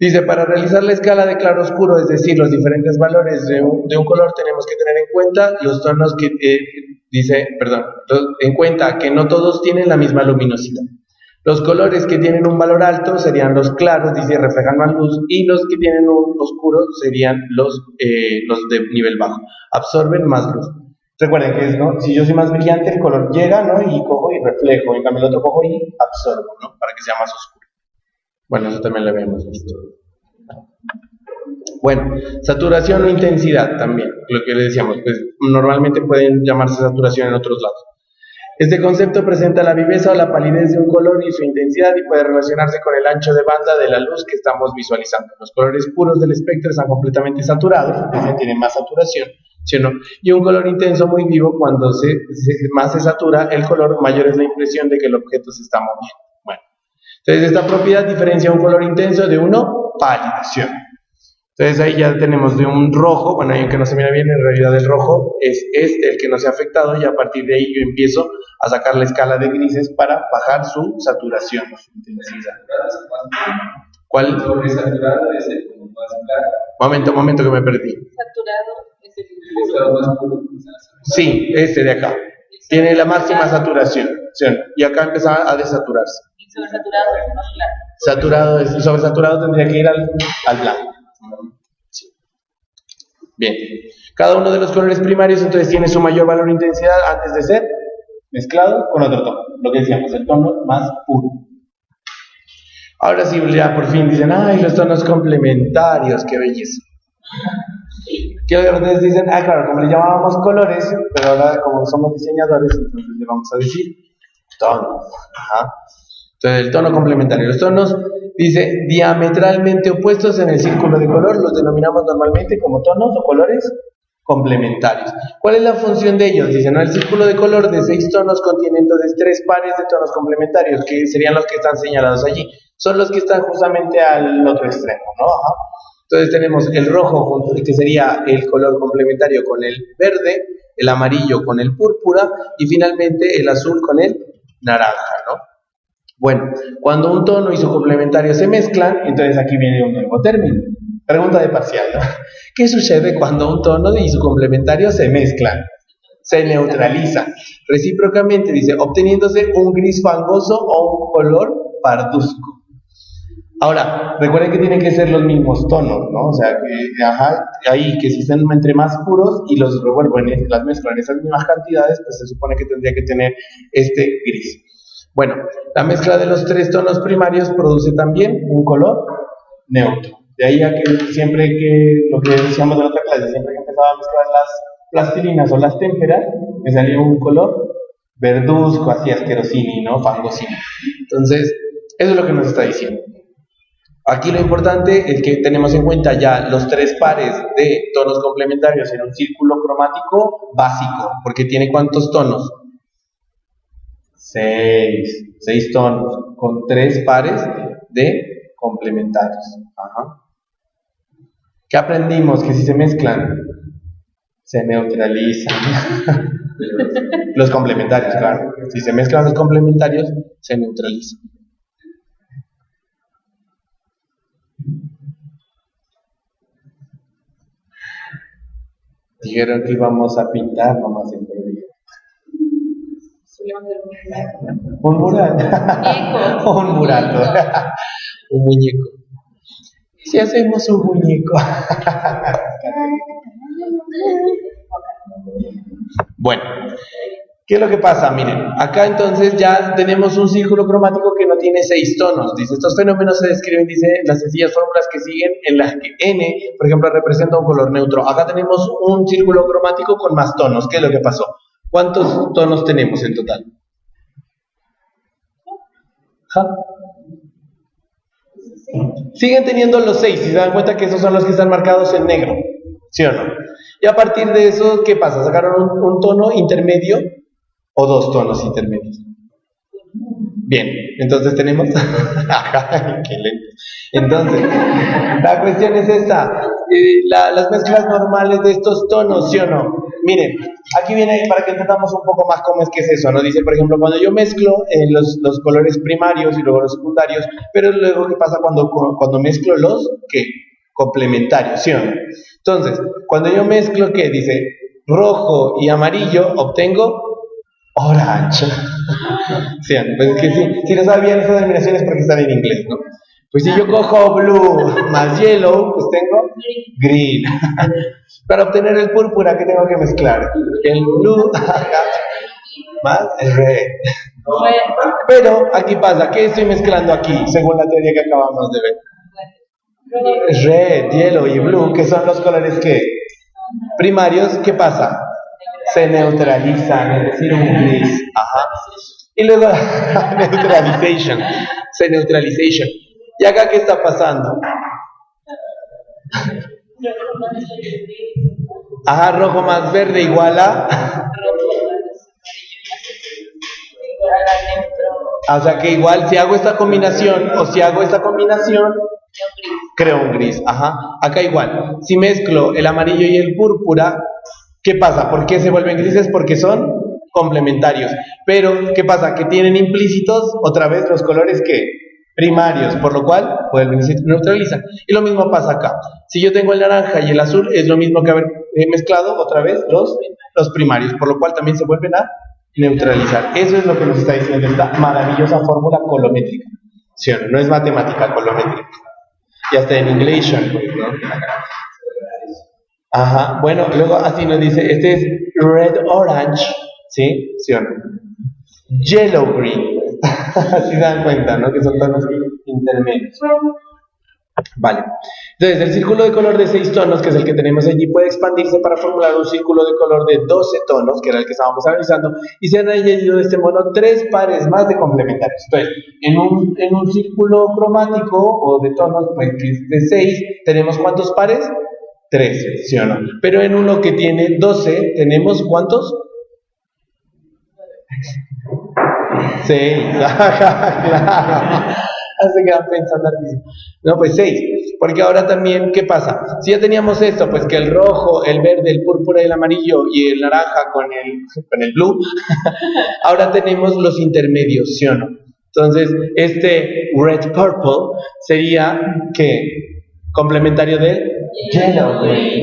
Dice, para realizar la escala de claro-oscuro, es decir, los diferentes valores de un color, tenemos que tener en cuenta los tonos que, en cuenta que no todos tienen la misma luminosidad. Los colores que tienen un valor alto serían los claros, dice, reflejan más luz, y los que tienen un oscuro serían los de nivel bajo, absorben más luz. Recuerden que es, ¿no? Si yo soy más brillante, el color llega, ¿no? Y cojo y reflejo, en cambio el otro cojo y absorbo, ¿no? Para que sea más oscuro. Bueno, eso también lo habíamos visto. Bueno, saturación o intensidad también, lo que le decíamos, pues normalmente pueden llamarse saturación en otros lados. Este concepto presenta la viveza o la palidez de un color y su intensidad y puede relacionarse con el ancho de banda de la luz que estamos visualizando. Los colores puros del espectro están completamente saturados, es decir, tienen más saturación, ¿sí o no? Y un color intenso muy vivo, cuando más se satura el color, mayor es la impresión de que el objeto se está moviendo. Bueno, entonces esta propiedad diferencia un color intenso de uno pálido, ¿sí o no? Entonces ahí ya tenemos de un rojo, bueno, ahí aunque no se mira bien, en realidad el rojo es el que no se ha afectado, y a partir de ahí yo empiezo a sacar la escala de grises para bajar su saturación, su intensidad. ¿Cuál?
Sobresaturado es el más claro.
Momento que me perdí.
Saturado es el
estado más puro.
Sí, este de acá. Tiene la máxima saturación, ¿sí? Y acá empieza a desaturarse.
Y sobresaturado es más claro.
Saturado sobresaturado tendría que ir al blanco. Sí. Bien, cada uno de los colores primarios entonces tiene su mayor valor de intensidad antes de ser mezclado con otro tono, lo que decíamos, el tono más puro. Ahora sí, ya por fin dicen, ay, los tonos complementarios, qué belleza. Que ustedes dicen, claro, como le llamábamos colores, pero ahora como somos diseñadores, entonces le vamos a decir tonos. Entonces el tono complementario, los tonos, dice, diametralmente opuestos en el círculo de color, los denominamos normalmente como tonos o colores complementarios. ¿Cuál es la función de ellos? Dicen, el círculo de color de 6 tonos contiene entonces 3 pares de tonos complementarios, que serían los que están señalados allí. Son los que están justamente al otro extremo, ¿no? Entonces tenemos el rojo, que sería el color complementario con el verde, el amarillo con el púrpura, y finalmente el azul con el naranja, ¿no? Bueno, cuando un tono y su complementario se mezclan, entonces aquí viene un nuevo término. Pregunta de parcial, ¿no? ¿Qué sucede cuando un tono y su complementario se mezclan? Se neutralizan. Recíprocamente, dice, obteniéndose un gris fangoso o un color parduzco. Ahora, recuerden que tienen que ser los mismos tonos, ¿no? O sea, que ahí que si están entre más puros y los revuelven, las mezclan en esas mismas cantidades, pues se supone que tendría que tener este gris. Bueno, la mezcla de los 3 tonos primarios produce también un color neutro. De ahí a que siempre que, lo que decíamos en otra clase, siempre que empezaba a mezclar las plastilinas o las témperas, me salía un color verduzco, así asquerosini, ¿no? Fangosini. Entonces, eso es lo que nos está diciendo. Aquí lo importante es que tenemos en cuenta ya los 3 pares de tonos complementarios en un círculo cromático básico, porque tiene ¿cuántos tonos? 6 tonos, con 3 pares de complementarios. Ajá. ¿Qué aprendimos? Que si se mezclan, se neutralizan. Los complementarios, claro. Si se mezclan los complementarios, se neutralizan. Dijeron que íbamos a pintar nomás en febrero. Un mural. Un mural. Un muñeco. ¿Y si hacemos un muñeco? Bueno, ¿qué es lo que pasa? Miren, acá entonces ya tenemos un círculo cromático que no tiene 6 tonos. Dice, estos fenómenos se describen, dice, las sencillas fórmulas que siguen en las que N, por ejemplo, representa un color neutro. Acá tenemos un círculo cromático con más tonos. ¿Qué es lo que pasó? ¿Cuántos tonos tenemos en total? ¿Ja? Siguen teniendo los 6, si se dan cuenta que esos son los que están marcados en negro, ¿sí o no? Y a partir de eso, ¿qué pasa? ¿Sacaron un tono intermedio o 2 tonos intermedios? Bien, entonces tenemos... ¡Qué lento! Entonces, la cuestión es esta. Las mezclas normales de estos tonos, ¿sí o no? Miren, aquí viene para que entendamos un poco más cómo es que es eso, ¿no? Dice, por ejemplo, cuando yo mezclo los colores primarios y luego los secundarios, pero luego, ¿qué pasa cuando mezclo los, qué? Complementarios, ¿sí o no? Entonces, cuando yo mezclo, ¿qué? Dice, rojo y amarillo, obtengo orange. Sí, pues es que sí, si no sabían esas denominaciones porque están en inglés, ¿no? Pues si yo cojo blue más yellow, pues tengo green. Para obtener el púrpura, ¿qué tengo que mezclar? El blue más el red. Pero aquí pasa, ¿qué estoy mezclando aquí? Según la teoría que acabamos de ver. Red, yellow y blue, que son los colores que primarios, ¿qué pasa? Se neutralizan, es decir, un gris. Ajá. Y luego, neutralization, se neutralization. ¿Y acá qué está pasando? Ajá, rojo más verde igual a... O sea que igual si hago esta combinación o si hago esta combinación, creo un gris. Ajá, acá igual. Si mezclo el amarillo y el púrpura, ¿qué pasa? ¿Por qué se vuelven grises? Porque son complementarios. Pero, ¿qué pasa? Que tienen implícitos otra vez los colores que primarios, por lo cual vuelven y se neutralizan. Y lo mismo pasa acá. Si yo tengo el naranja y el azul, es lo mismo que haber mezclado otra vez los primarios, por lo cual también se vuelven a neutralizar. Eso es lo que nos está diciendo esta maravillosa fórmula colométrica. ¿Sí o no? No es matemática, colométrica. Y hasta en inglés, pues, ¿no? Ajá, bueno, luego así nos dice, este es red orange, ¿sí? ¿Sí o no? Yellow green. Así se dan cuenta, ¿no? Que son tonos intermedios. Vale. Entonces, el círculo de color de 6 tonos, que es el que tenemos allí, puede expandirse para formular un círculo de color de 12 tonos, que era el que estábamos analizando, y se han añadido de este modo 3 pares más de complementarios. Entonces, en un círculo cromático o de tonos, pues, que es de 6, ¿tenemos cuántos pares? 13, ¿sí o no? Pero en uno que tiene 12, ¿tenemos cuántos? 6. Claro. Se quedan pensando aquí. No, pues 6. Porque ahora también, ¿qué pasa? Si ya teníamos esto, pues que el rojo, el verde, el púrpura, el amarillo y el naranja con el blue, ahora tenemos los intermedios, ¿sí o no? Entonces, este red purple sería, ¿qué? Complementario del yellow green.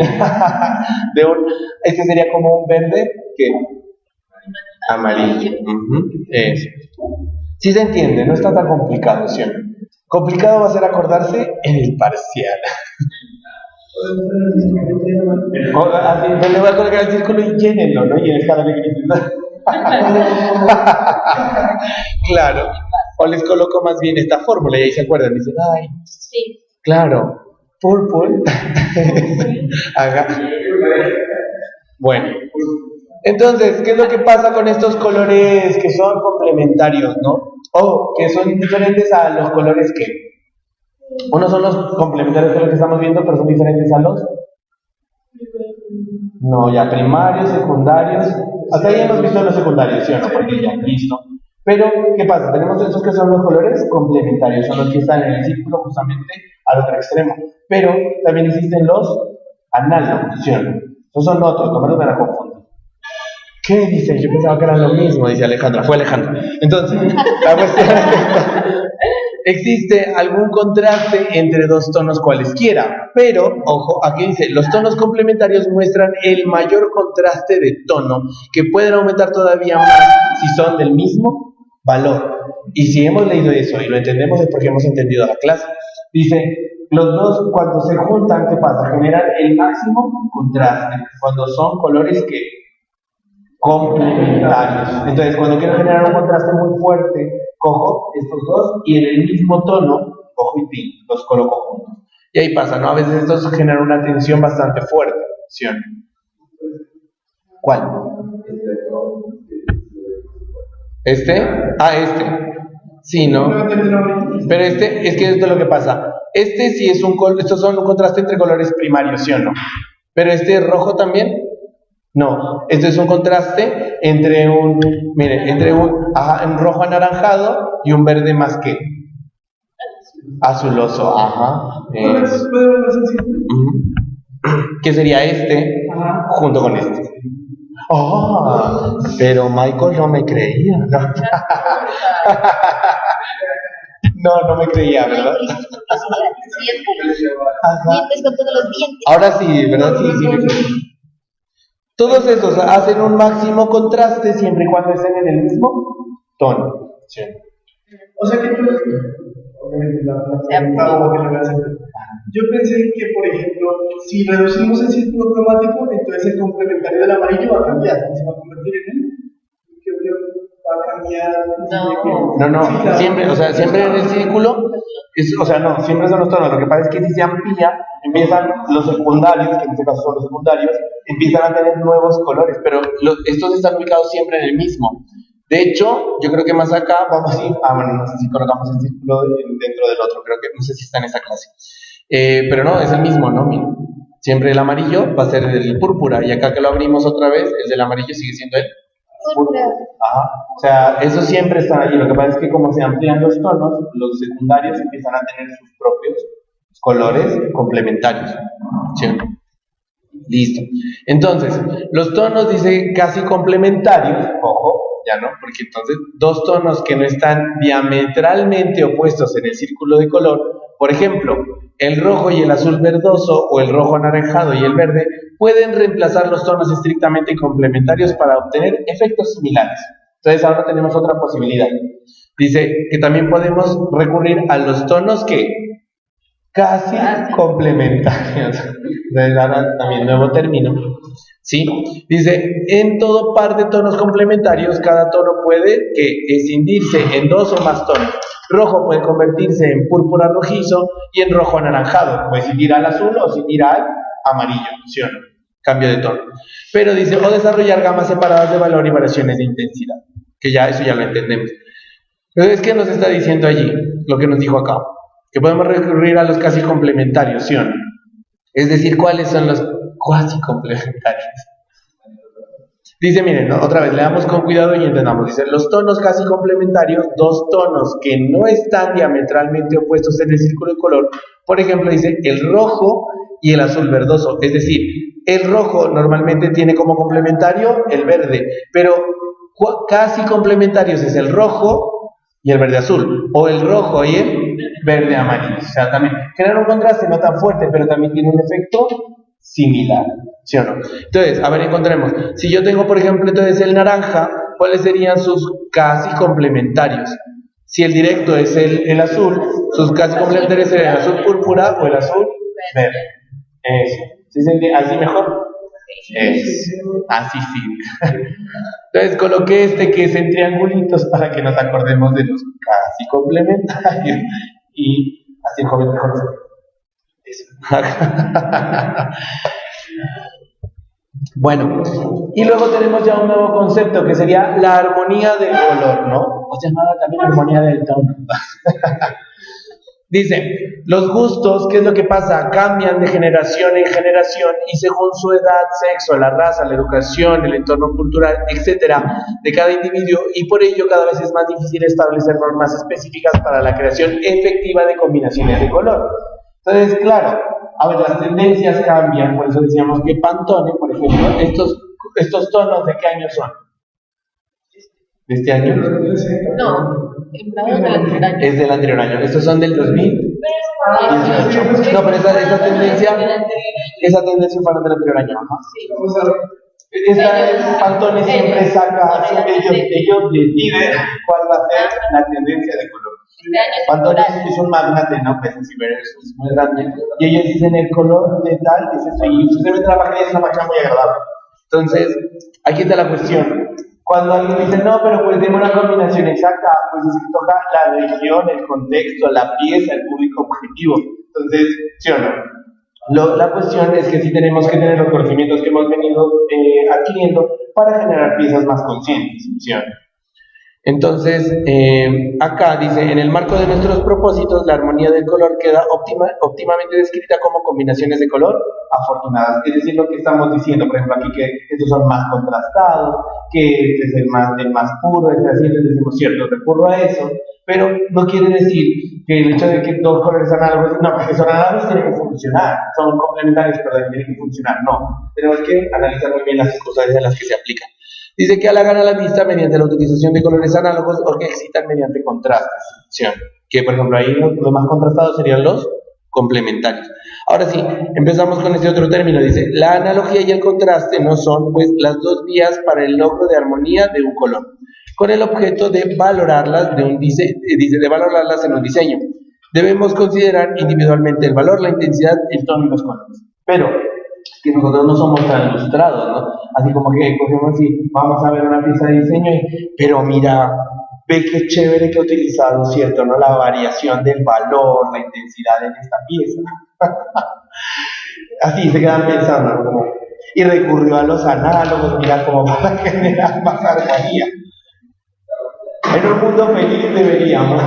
Este sería como un verde, ¿qué? Amarillo. Eso. Sí se entiende, no está tan complicado, ¿sí o no? Complicado va a ser acordarse en el parcial. Así, pues le voy a colocar el círculo y llénenlo, ¿no? Y el escala de grises. Claro. O les coloco más bien esta fórmula y ahí se acuerdan. Dicen, ay,
Sí.
claro, Purple. Ajá. Bueno. Entonces, ¿qué es lo que pasa con estos colores que son complementarios, no? O que son diferentes a los colores que... Unos son los complementarios que es lo que estamos viendo, pero son diferentes a los... No, ya primarios, secundarios. Hasta ahí hemos visto los secundarios, ¿sí o no? Porque ya, listo. Pero, ¿qué pasa? Tenemos estos que son los colores complementarios, son los que están en el círculo justamente al otro extremo. Pero también existen los análogos, ¿sí o no? Esos son otros, no me van a confundir. ¿Qué dice? Yo pensaba que eran lo mismo, dice Alejandra. Fue Alejandra. Entonces, la cuestión es esta. Existe algún contraste entre dos tonos cualesquiera, pero, ojo, aquí dice, los tonos complementarios muestran el mayor contraste de tono, que pueden aumentar todavía más si son del mismo valor. Y si hemos leído eso y lo entendemos es porque hemos entendido la clase. Dice, los dos cuando se juntan, ¿qué pasa? Generan el máximo contraste, cuando son colores que complementarios. Entonces, cuando quiero generar un contraste muy fuerte, cojo estos dos y en el mismo tono, cojo y pin, los coloco juntos. Y ahí pasa, ¿no? A veces estos generan una tensión bastante fuerte, ¿sí o no? ¿Cuál? ¿Este? Ah, este. Sí, ¿no? Pero este, es que esto es lo que pasa. Este sí es estos son un contraste entre colores primarios, ¿sí o no? Pero este rojo también. No, esto es un contraste entre un rojo anaranjado y un verde más que azuloso, ¿Qué sería este junto con este? Oh, pero Michael no me creía, ¿no? No me creía, ¿verdad?
Dientes con todos los dientes.
Ahora sí, ¿verdad? Sí, me creí. Todos esos hacen un máximo contraste siempre y cuando estén en el mismo tono. Sí.
O sea que yo pensé que, por ejemplo, si reducimos el círculo cromático, entonces el complementario del amarillo va a cambiar, se va a convertir en él. Va a cambiar.
No,
Sí, claro.
siempre en el círculo, siempre son los tonos. Lo que pasa es que si se amplía, empiezan los secundarios, que en este caso son los secundarios, empiezan a tener nuevos colores, pero estos están ubicados siempre en el mismo. De hecho, yo creo que más acá vamos a ir, no sé si colocamos el círculo dentro del otro, creo que no sé si está en esa clase. Pero no, es el mismo, ¿no? Mira, siempre el amarillo va a ser el púrpura, y acá que lo abrimos otra vez, el del amarillo sigue siendo el púrpura. Ajá. O sea, eso siempre está allí. Lo que pasa es que como se amplían los tonos, los secundarios empiezan a tener sus propios colores complementarios. ¿Sí? Listo. Entonces, los tonos dice casi complementarios, ojo, ya no, porque entonces dos tonos que no están diametralmente opuestos en el círculo de color, por ejemplo, el rojo y el azul verdoso o el rojo anaranjado y el verde pueden reemplazar los tonos estrictamente complementarios para obtener efectos similares. Entonces ahora tenemos otra posibilidad. Dice que también podemos recurrir a los tonos que casi complementarios. Entonces ahora también nuevo término. ¿Sí? Dice, en todo par de tonos complementarios, cada tono puede escindirse en dos o más tonos. Rojo puede convertirse en púrpura rojizo y en rojo anaranjado. Puede escindir al azul o escindir al amarillo, ¿sí o no? Cambio de tono. Pero dice, o desarrollar gamas separadas de valor y variaciones de intensidad. Que ya, eso ya lo entendemos. Entonces, ¿qué nos está diciendo allí? Lo que nos dijo acá. Que podemos recurrir a los casi complementarios, ¿sí o no? Es decir, ¿cuáles son los cuasi complementarios? Dice, miren, ¿no? Otra vez, leamos con cuidado y entendamos. Dice, los tonos casi complementarios, dos tonos que no están diametralmente opuestos en el círculo de color. Por ejemplo, dice, el rojo y el azul verdoso. Es decir, el rojo normalmente tiene como complementario el verde, pero casi complementarios es el rojo y el verde azul, o el rojo y el verde amarillo. O sea, también genera un contraste no tan fuerte, pero también tiene un efecto similar, ¿sí o no? Entonces, a ver, encontremos. Si yo tengo, por ejemplo, entonces el naranja, ¿cuáles serían sus casi complementarios? Si el directo es el azul, sus casi complementarios serían el azul púrpura o el azul verde. Eso. ¿Sí se entiende? ¿Así mejor? Eso. Así sí. Entonces coloqué este que es en triangulitos para que nos acordemos de los casi complementarios. Y así el joven mejor. Bueno, y luego tenemos ya un nuevo concepto que sería la armonía del color, ¿no? O llamada también armonía del tono. Dice, los gustos, ¿qué es lo que pasa? Cambian de generación en generación y según su edad, sexo, la raza, la educación, el entorno cultural, etcétera, de cada individuo, y por ello cada vez es más difícil establecer normas específicas para la creación efectiva de combinaciones de color. Entonces, claro, a ver, las tendencias cambian, por eso decíamos que Pantone, por ejemplo, estos tonos, ¿de qué año son? ¿De este año?
No, el del anterior año.
Es del anterior año. ¿Estos son del 2018? No, pero esa tendencia fue del anterior año. Ajá.
Sí.
Vamos a ver.
Pantone siempre saca, ellos deciden cuál va a ser la tendencia de color. Pantone es un magnate, ¿no? Pues así es muy grande. Y ellos dicen el color de tal, es eso. Y usted mete la página, es una página muy agradable. Entonces, aquí está la cuestión. Cuando alguien dice, no, pero pues dime una combinación exacta, pues es que toca la región, el contexto, la pieza, el público objetivo. Entonces, ¿sí o no? La cuestión es que sí tenemos que tener los conocimientos que hemos venido adquiriendo para generar piezas más conscientes, ¿sí o no? Entonces, acá dice, en el marco de nuestros propósitos, la armonía del color queda óptimamente descrita como combinaciones de color afortunadas. Es decir, lo que estamos diciendo, por ejemplo, aquí que estos son más contrastados, que este es el más puro, así, entonces decimos, cierto, recurro a eso, pero no quiere decir que el hecho de que dos colores análogos, no, porque son análogos tienen que funcionar, son complementarios, pero tienen que funcionar, no. Tenemos que analizar muy bien las circunstancias en las que se aplican. Dice que halagan a la vista mediante la utilización de colores análogos o que excitan mediante contrastes, ¿sí? Que por ejemplo ahí los más contrastados serían los complementarios. Ahora sí, empezamos con este otro término, dice, la analogía y el contraste no son pues las dos vías para el logro de armonía de un color, con el objeto de valorarlas en un diseño. Debemos considerar individualmente el valor, la intensidad, el tono y los colores. Pero que nosotros no somos tan ilustrados, ¿no? Así como que cogemos y vamos a ver una pieza de diseño, pero mira, ve qué chévere que he utilizado, ¿cierto? ¿No? La variación del valor, la intensidad en esta pieza. Así se quedan pensando, como, y recurrió a los análogos, mira, como para generar más armonía. En un mundo feliz deberíamos.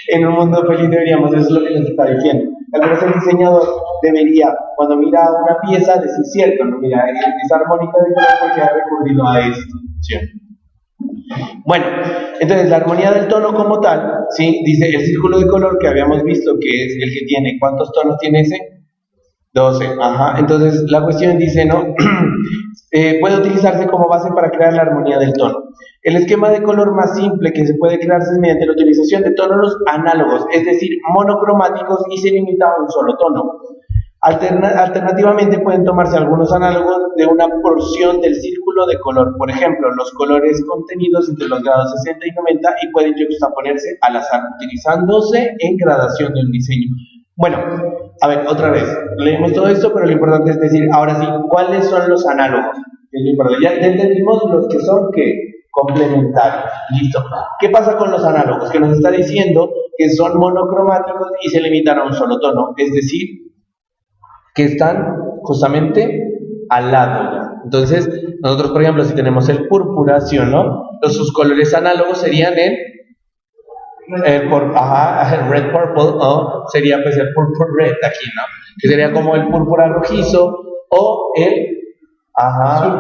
En un mundo feliz deberíamos, eso es lo que nos está diciendo. Al menos el diseñador debería, cuando mira una pieza, decir cierto, no, mira, es armónica de color porque ha recurrido a esto, ¿sí? Bueno, entonces la armonía del tono como tal, ¿sí? Dice el círculo de color que habíamos visto que es el que tiene, ¿cuántos tonos tiene ese? 12, ajá. Entonces la cuestión dice, ¿no? Puede utilizarse como base para crear la armonía del tono. El esquema de color más simple que se puede crearse es mediante la utilización de tonos análogos, es decir, monocromáticos, y se limita a un solo tono. Alternativamente pueden tomarse algunos análogos de una porción del círculo de color, por ejemplo, los colores contenidos entre los grados 60 y 90 y pueden juxtaponerse al azar, utilizándose en gradación del diseño. Bueno, a ver, otra vez, leemos todo esto, pero lo importante es decir, ahora sí, ¿cuáles son los análogos? Es lo importante. Ya entendimos los que son, ¿qué? Complementarios. Listo. ¿Qué pasa con los análogos? Que nos está diciendo que son monocromáticos y se limitan a un solo tono, es decir, que están justamente al lado ya. Entonces, nosotros, por ejemplo, si tenemos el púrpura, ¿sí o no? Sus colores análogos serían el red purple, ¿no? Sería pues el purple red aquí, ¿no? Que sería como el púrpura rojizo o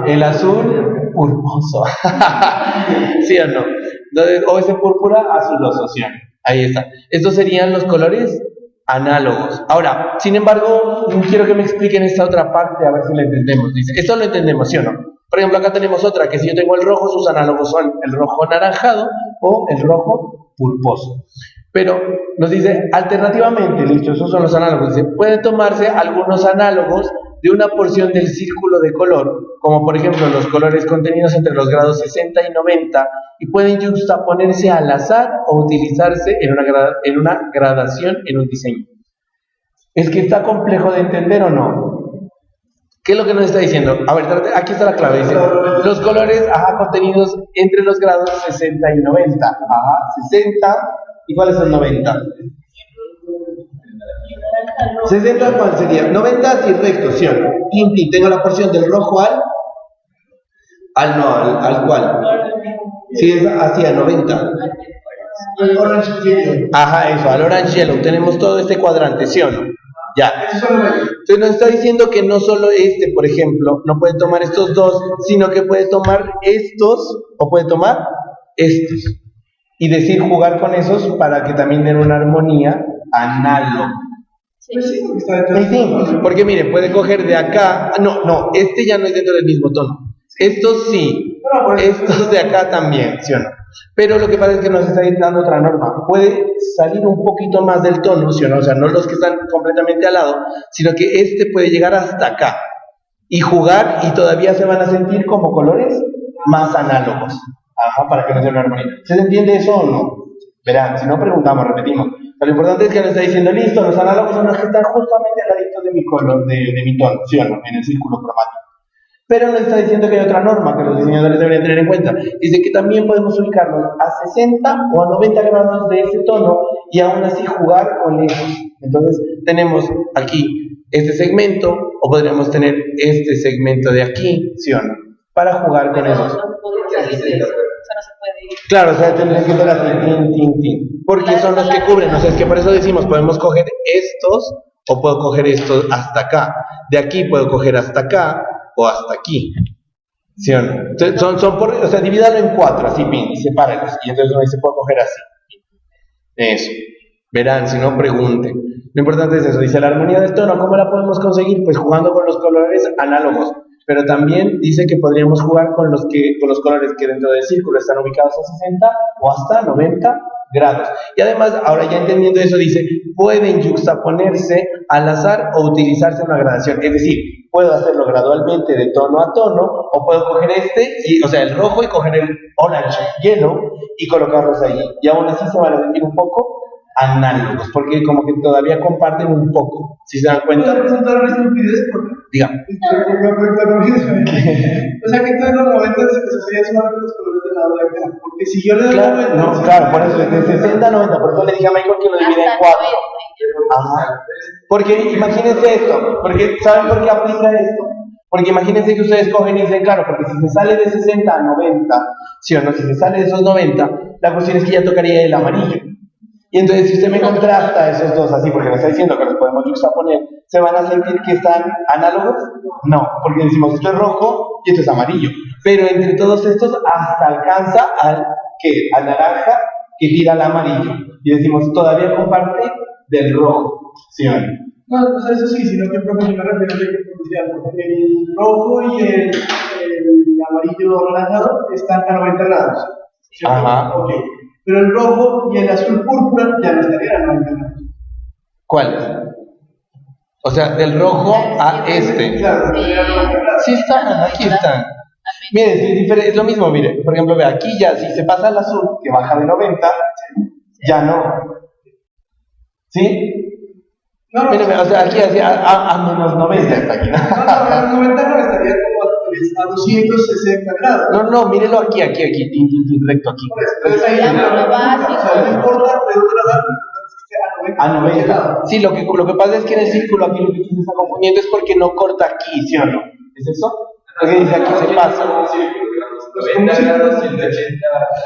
el azul purposo. ¿Sí o no? Entonces, o ese púrpura azuloso, ¿sí o no? Ahí está. Estos serían los colores análogos. Ahora, sin embargo, quiero que me expliquen esta otra parte, a ver si lo entendemos. Dice, esto lo entendemos, ¿sí o no? Por ejemplo, acá tenemos otra, que si yo tengo el rojo, sus análogos son el rojo anaranjado o el rojo purposo. Pero nos dice, alternativamente, listo, esos son los análogos. Dice, pueden tomarse algunos análogos de una porción del círculo de color, como por ejemplo los colores contenidos entre los grados 60 y 90, y pueden juxtaponerse al azar o utilizarse en una gradación en un diseño. ¿Es que está complejo de entender o no? ¿Qué es lo que nos está diciendo? A ver, aquí está la clave, dice, los colores, contenidos entre los grados 60 y 90, 60, ¿y cuál es el 90? 60, ¿cuál sería? 90 así recto, ¿sí o no? Tin, tengo la porción del rojo al cual. Sí, es hacia 90.
El orange yellow.
Ajá, eso, al orange yellow. Tenemos todo este cuadrante, ¿sí o no? Ya.
Eso solo hay.
Entonces nos está diciendo que no solo este, por ejemplo, no puede tomar estos dos, sino que puede tomar estos o puede tomar estos. Y decir jugar con esos para que también den una armonía análoga.
Pues sí, porque está dentro
Sí,
del
sí,
tono.
porque mire, puede coger de acá, no, este ya no es dentro del mismo tono. Estos sí,
No, por eso-
estos de acá también, ¿sí o no? Pero lo que pasa es que nos está dando otra norma. Puede salir un poquito más del tono, ¿sí o no? O sea, no los que están completamente al lado, sino que este puede llegar hasta acá y jugar y todavía se van a sentir como colores más análogos. Ajá, para que no sea una armonía. ¿Se entiende eso o no? Verán, si no preguntamos, repetimos. Pero lo importante es que nos está diciendo, listo, los análogos son los que están justamente al ladito de mi color, de mi tono, ¿sí o no? En el círculo cromático. Pero nos está diciendo que hay otra norma que los diseñadores deberían tener en cuenta. Dice que también podemos ubicarlos a 60 o a 90 grados de ese tono y aún así jugar con ellos. Entonces tenemos aquí este segmento o podríamos tener este segmento de aquí, ¿sí o no? Para jugar con esos.
No podría salir de eso. O sea, no se puede ir.
Claro, o sea, tendría que ser así, tin. Porque son los que cubren, o sea, es que por eso decimos, podemos coger estos o puedo coger estos hasta acá. De aquí puedo coger hasta acá o hasta aquí. ¿Sí o no? Entonces, son por, o sea, divídalo en 4, así, pin, sepáralos. Y entonces uno se puede coger así. Eso. Verán, si no pregunten. Lo importante es eso, dice la armonía del tono, ¿cómo la podemos conseguir? Pues jugando con los colores análogos. Pero también dice que podríamos jugar con los colores que dentro del círculo están ubicados a 60 o hasta 90 grados. Y además, ahora ya entendiendo eso, dice, pueden yuxtaponerse al azar o utilizarse una gradación. Es decir, puedo hacerlo gradualmente de tono a tono, o puedo coger o sea, el rojo y coger el orange yellow y colocarlos ahí. Y aún así se van a sentir un poco análogos, porque como que todavía comparten un poco. ¿Sí se dan
¿Puedo
cuenta?
presentar una estupidez? Porque
Dígame.
o sea que todos los 90 se serían solamente los colores del lado de acá. Porque si yo le doy
Claro,
90,
no,
sí,
claro, por eso de 60 a 90, por eso le dije a Michael que lo divide en 4. Ajá. Porque imagínense esto, porque ¿saben por qué aplica esto? Porque imagínense que ustedes cogen y dicen, claro, porque si se sale de 60 a 90, ¿sí o no? Si se sale de esos 90, la cuestión es que ya tocaría el amarillo. Y entonces si usted me contrasta esos dos así, porque me está diciendo que los podemos juxtaponer, ¿se van a sentir que están análogos? No, porque decimos esto es rojo y esto es amarillo. Pero entre todos estos hasta alcanza al naranja que tira al amarillo. Y decimos, todavía comparte del rojo, ¿sí o no?
no, o sea, eso sí, sino que profe, yo me refiero a que porque el rojo y el amarillo anaranjado están a 90 grados. ¿Cierto?
Ajá.
Ok. Pero el rojo y el azul púrpura ya no estarían a 90 grados.
¿Cuáles? O sea, del rojo a este.
Claro, no estarían a 90 grados.
Sí están, aquí están. Mire, es lo mismo, mire. Por ejemplo, ve, aquí ya, si se pasa al azul, que baja de 90, ya no. ¿Sí?
No, no,
Mire, o sea, aquí a menos 90 está aquí.
no, a los 90 no estaría como a 260 grados.
No, mírelo aquí, tin, recto aquí.
Por eso, entonces ahí
Ya,
no,
pero básico.
o sea, no importa de dónde lo hagan, que esté a 90.
A 90. Sí, lo que pasa es que en el círculo aquí lo que usted se está confundiendo es porque no corta aquí, ¿sí o no? ¿Es eso? Porque dice aquí se pasa.
90 grados, 180.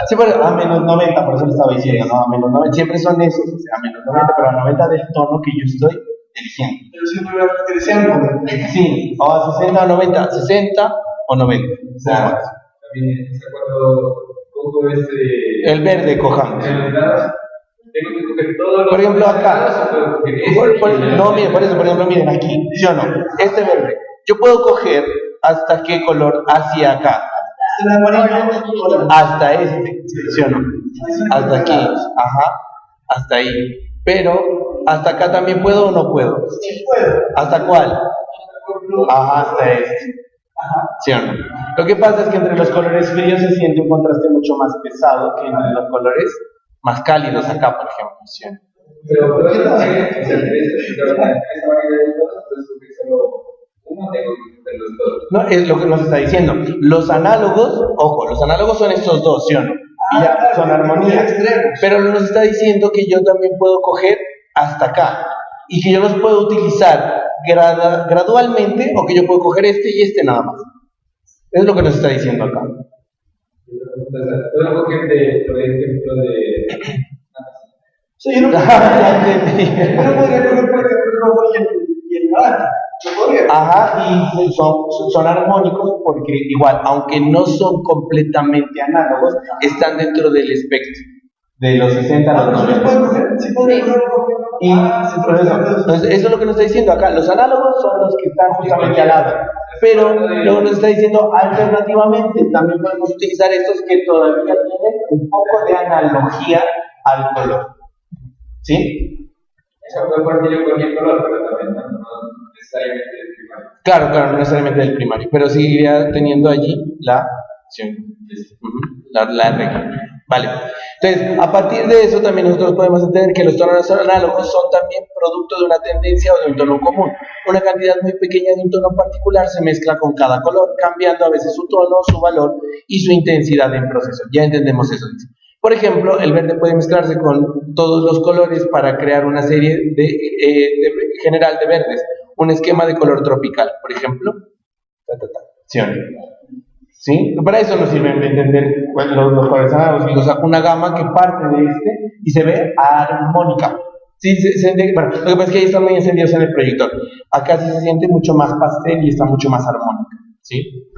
Sí, pero a menos 90, por eso le estaba diciendo, ¿no? A menos 90, siempre son esos, o sea, a menos 90, pero a 90 del tono que yo estoy eligiendo.
Pero siempre va a crecer.
Sí, o a 60 o 90, 60 o 90.
O sea, también, o sea, cuando cojo
El verde cojamos.
en los lados, tengo que coger todo lo
Por ejemplo, acá.
o puedo coger este,
No, miren, por eso, por ejemplo, miren aquí, ¿sí o no? Este verde. Yo puedo coger hasta qué color hacia acá.
El amarillo,
Hasta este, ¿sí o no? Hasta aquí, ajá, hasta ahí. Pero, ¿hasta acá también puedo o no puedo?
sí puedo.
¿Hasta cuál? Ajá, hasta este. ¿Sí o no? Lo que pasa es que entre los colores fríos se siente un contraste mucho más pesado que entre los colores más cálidos acá, por ejemplo. ¿Sí o no?
Pero puedo hacer, o sea, tres variedades de todos, entonces coger solo uno, tengo que coger los dos.
No, es lo que nos está diciendo. Los análogos, ojo, los análogos son estos dos, ¿sí o no? Y ya son armonías. Pero nos está diciendo que yo también puedo coger hasta acá. y que yo los puedo utilizar gradualmente, o que yo puedo coger este y este nada más. Es lo que nos está diciendo acá.
Puedo coger por ejemplo de...
Sí, yo no podría coger, por ejemplo, el rojo y el naranja. No podría.
Ajá, y son armónicos porque igual, aunque no son completamente análogos, están dentro del espectro de los 60 a los 90.
¿Puedo coger? Sí, podría coger el rojo.
Y por eso, entonces, eso es lo que nos está diciendo acá. Los análogos son los que están justamente al lado. Pero luego nos está diciendo, alternativamente, también podemos utilizar estos que todavía tienen un poco de analogía al color. ¿Sí?
Eso puede partir de cualquier color, pero también no necesariamente del primario.
Claro, no necesariamente del primario, pero seguiría teniendo allí la acción, la regla. Vale. Entonces, a partir de eso también nosotros podemos entender que los tonos análogos son también producto de una tendencia o de un tono común. Una cantidad muy pequeña de un tono particular se mezcla con cada color, cambiando a veces su tono, su valor y su intensidad en proceso. Ya entendemos eso, dice. Por ejemplo, el verde puede mezclarse con todos los colores para crear una serie general de verdes, un esquema de color tropical, por ejemplo. ¿Sí? Para eso nos sirve entender los colores análogos, o sea, una gama que parte de este y se ve armónica. ¿Sí? Bueno, lo que pasa es que ahí están muy encendidos en el proyector. Acá sí se siente mucho más pastel y está mucho más armónica. ¿Sí?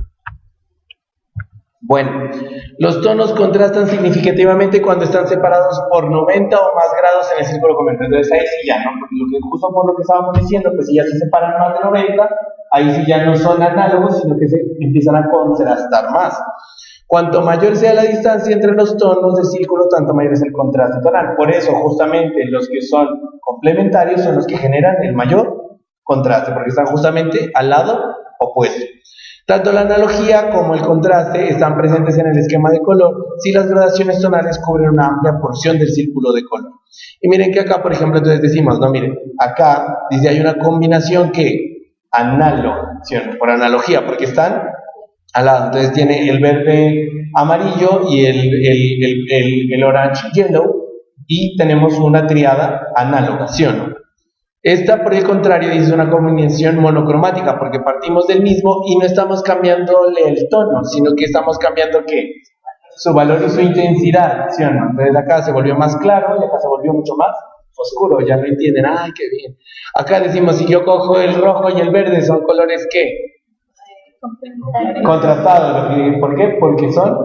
Bueno, los tonos contrastan significativamente cuando están separados por 90 o más grados en el círculo completo. Entonces ahí sí ya, ¿no? Porque justo por lo que estábamos diciendo, pues si ya se separan más de 90, ahí sí ya no son análogos, sino que se empiezan a contrastar más. Cuanto mayor sea la distancia entre los tonos del círculo, tanto mayor es el contraste tonal. Por eso, justamente, los que son complementarios son los que generan el mayor contraste, porque están justamente al lado opuesto. Tanto la analogía como el contraste están presentes en el esquema de color si las gradaciones tonales cubren una amplia porción del círculo de color. Y miren que acá, por ejemplo, entonces decimos, no, miren, acá dice hay una combinación que analogación, por analogía, porque están al lado. Entonces tiene el verde amarillo y el orange yellow, y tenemos una triada analogación. Esta, por el contrario, dice una combinación monocromática, porque partimos del mismo y no estamos cambiándole el tono, sino que estamos cambiando ¿qué? Su valor y su intensidad, ¿sí o no? Entonces acá se volvió más claro y acá se volvió mucho más oscuro, ya lo entienden, ¡ay, qué bien! Acá decimos, si yo cojo el rojo y el verde, son colores ¿qué? Contrastados. ¿Por qué? Porque son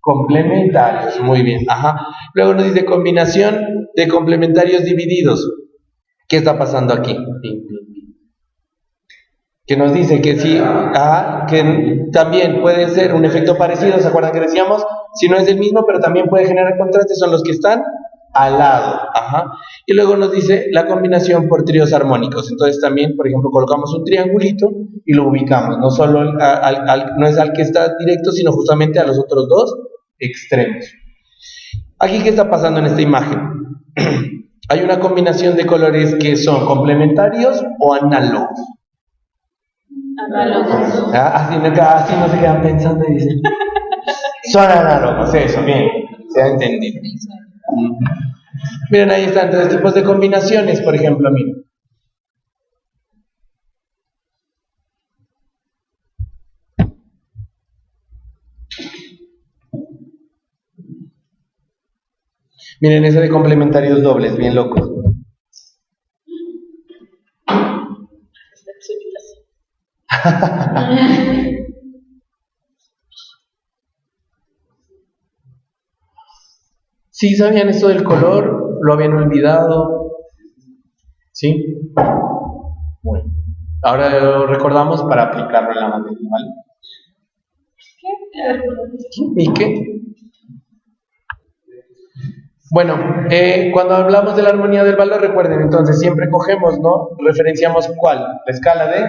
complementarios. Muy bien, ajá. Luego nos dice combinación de complementarios divididos. ¿Qué está pasando aquí? Que nos dice que sí, que también puede ser un efecto parecido. ¿Se acuerdan que decíamos? Si no es el mismo, pero también puede generar contraste, son los que están al lado. Ajá. Y luego nos dice la combinación por tríos armónicos. Entonces también, por ejemplo, colocamos un triangulito y lo ubicamos. No solo no es al que está directo, sino justamente a los otros dos extremos. Aquí, ¿qué está pasando en esta imagen? Hay una combinación de colores que son complementarios o análogos.
Análogos.
Así no se quedan pensando y dicen. Son análogos, eso, bien, se ha entendido. Miren, ahí están tres tipos de combinaciones, por ejemplo, miren. Miren ese de complementarios dobles, bien locos. ¿Sí sabían esto del color? ¿Lo habían olvidado? ¿Sí? Bueno, ahora lo recordamos para aplicarlo en la materia, ¿vale? ¿Y qué? Bueno, cuando hablamos de la armonía del valor, recuerden, entonces siempre cogemos, ¿no? Referenciamos ¿cuál? La escala de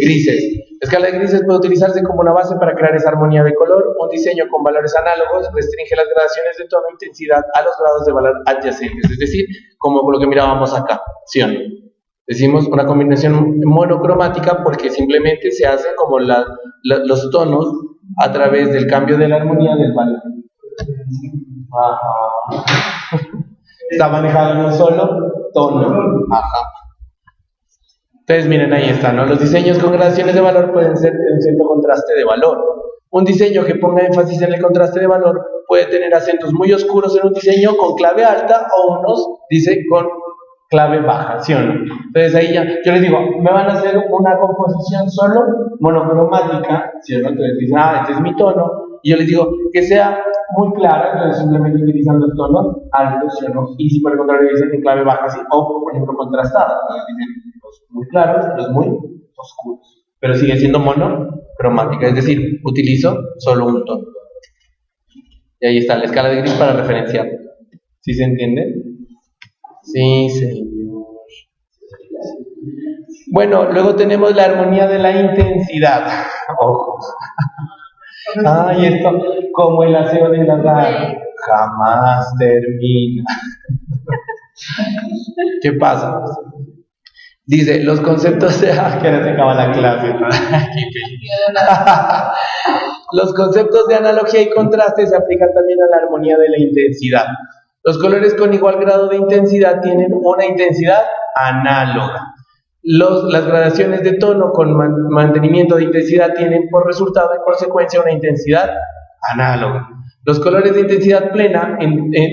grises. La escala de grises puede utilizarse como una base para crear esa armonía de color. Un diseño con valores análogos restringe las gradaciones de tono e intensidad a los grados de valor adyacentes, es decir, como lo que mirábamos acá, ¿sí o no? Decimos una combinación monocromática porque simplemente se hacen como los tonos a través del cambio de la armonía del valor. Ajá. Está manejado en un solo tono. Ajá. Entonces, miren, ahí está, ¿no? Los diseños con gradaciones de valor pueden ser de un cierto contraste de valor. Un diseño que ponga énfasis en el contraste de valor puede tener acentos muy oscuros en un diseño con clave alta o unos, dice, con clave baja, ¿sí o no? Entonces ahí ya, yo les digo, me van a hacer una composición solo monocromática, ¿sí o no? Entonces dicen, este es mi tono, y yo les digo que sea muy clara, entonces simplemente utilizan los tonos altos, ¿sí o no? Y si por el contrario dicen en clave baja, ¿sí? O por ejemplo contrastada, entonces dicen los muy claros, los muy oscuros, pero sigue siendo monocromática, es decir, utilizo solo un tono. Y ahí está la escala de gris para referenciar. ¿Sí se entiende? Sí, señor. Bueno, luego tenemos la armonía de la intensidad. Ojo. Y esto, como el aseo del hogar, jamás termina. ¿Qué pasa? Dice, los conceptos de... que ahora se acaba la clase, ¿no? Los conceptos de analogía y contraste se aplican también a la armonía de la intensidad. Los colores con igual grado de intensidad tienen una intensidad análoga. Las gradaciones de tono con mantenimiento de intensidad tienen por resultado y consecuencia una intensidad análoga. Los colores de intensidad plena,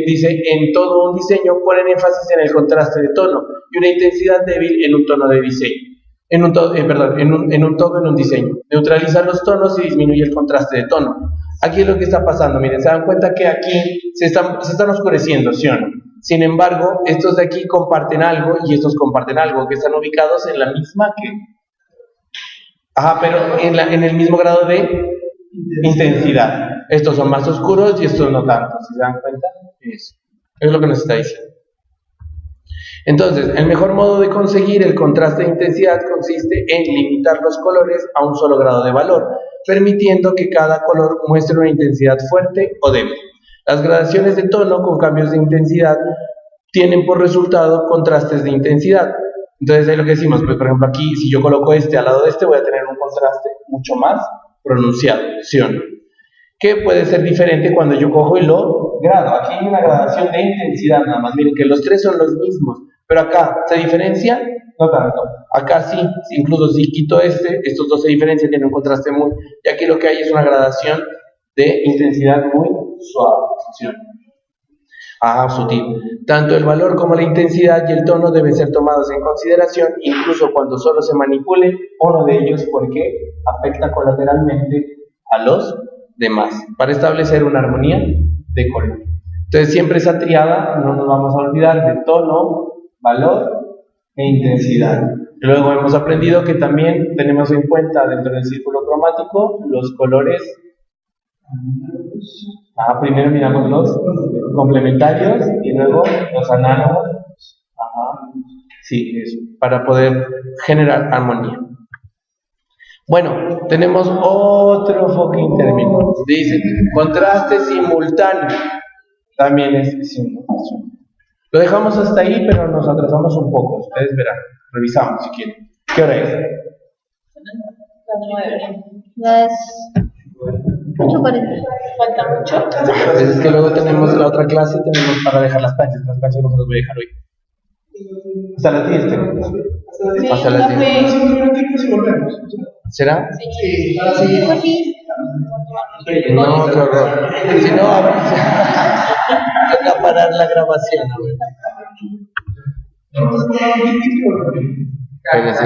dice, en todo un diseño ponen énfasis en el contraste de tono y una intensidad débil en un tono de diseño. En un tono en un diseño. Neutralizan los tonos y disminuye el contraste de tono. Aquí es lo que está pasando, miren, se dan cuenta que aquí se están oscureciendo, ¿sí o no? Sin embargo, estos de aquí comparten algo y estos comparten algo, que están ubicados en la misma pero en el mismo grado de intensidad. Estos son más oscuros y estos no tanto, ¿sí se dan cuenta? Eso es lo que nos está diciendo. Entonces, el mejor modo de conseguir el contraste de intensidad consiste en limitar los colores a un solo grado de valor, permitiendo que cada color muestre una intensidad fuerte o débil. Las gradaciones de tono con cambios de intensidad tienen por resultado contrastes de intensidad. Entonces, ahí lo que decimos, pues por ejemplo aquí, si yo coloco este al lado de este, voy a tener un contraste mucho más pronunciado, ¿sí o no? Que puede ser diferente cuando yo cojo y lo grado. Aquí hay una gradación de intensidad nada más, miren que los tres son los mismos, pero acá, ¿se diferencia? No tanto. Acá sí, incluso si quito estos dos se diferencian, tienen un contraste muy... Y aquí lo que hay es una gradación de intensidad muy suave. ¿Sí? Sutil. Tanto el valor como la intensidad y el tono deben ser tomados en consideración, incluso cuando solo se manipule uno de ellos, porque afecta colateralmente a los demás, para establecer una armonía de color. Entonces siempre esa triada, no nos vamos a olvidar de tono, valor e intensidad. Luego hemos aprendido que también tenemos en cuenta dentro del círculo cromático los colores. Primero miramos los complementarios y luego los análogos. Sí, eso, para poder generar armonía. Bueno, tenemos otro fucking término. Dice contraste simultáneo. También es simulación. Lo dejamos hasta ahí, pero nos atrasamos un poco. Ustedes verán. Revisamos si quieren. ¿Qué hora es?
Las 8:40.
Falta mucho.
Es que luego tenemos la otra clase y tenemos para dejar las planchas. Las planchas no se las voy a dejar hoy. Hasta las 10 tenemos.
Sí,
Hasta las 10. ¿Será?
Sí, ahora sí.
Pues sí.
No, qué horror. Si no, a ver. Toca parar la grabación. A ver.
Entonces,
Espérense,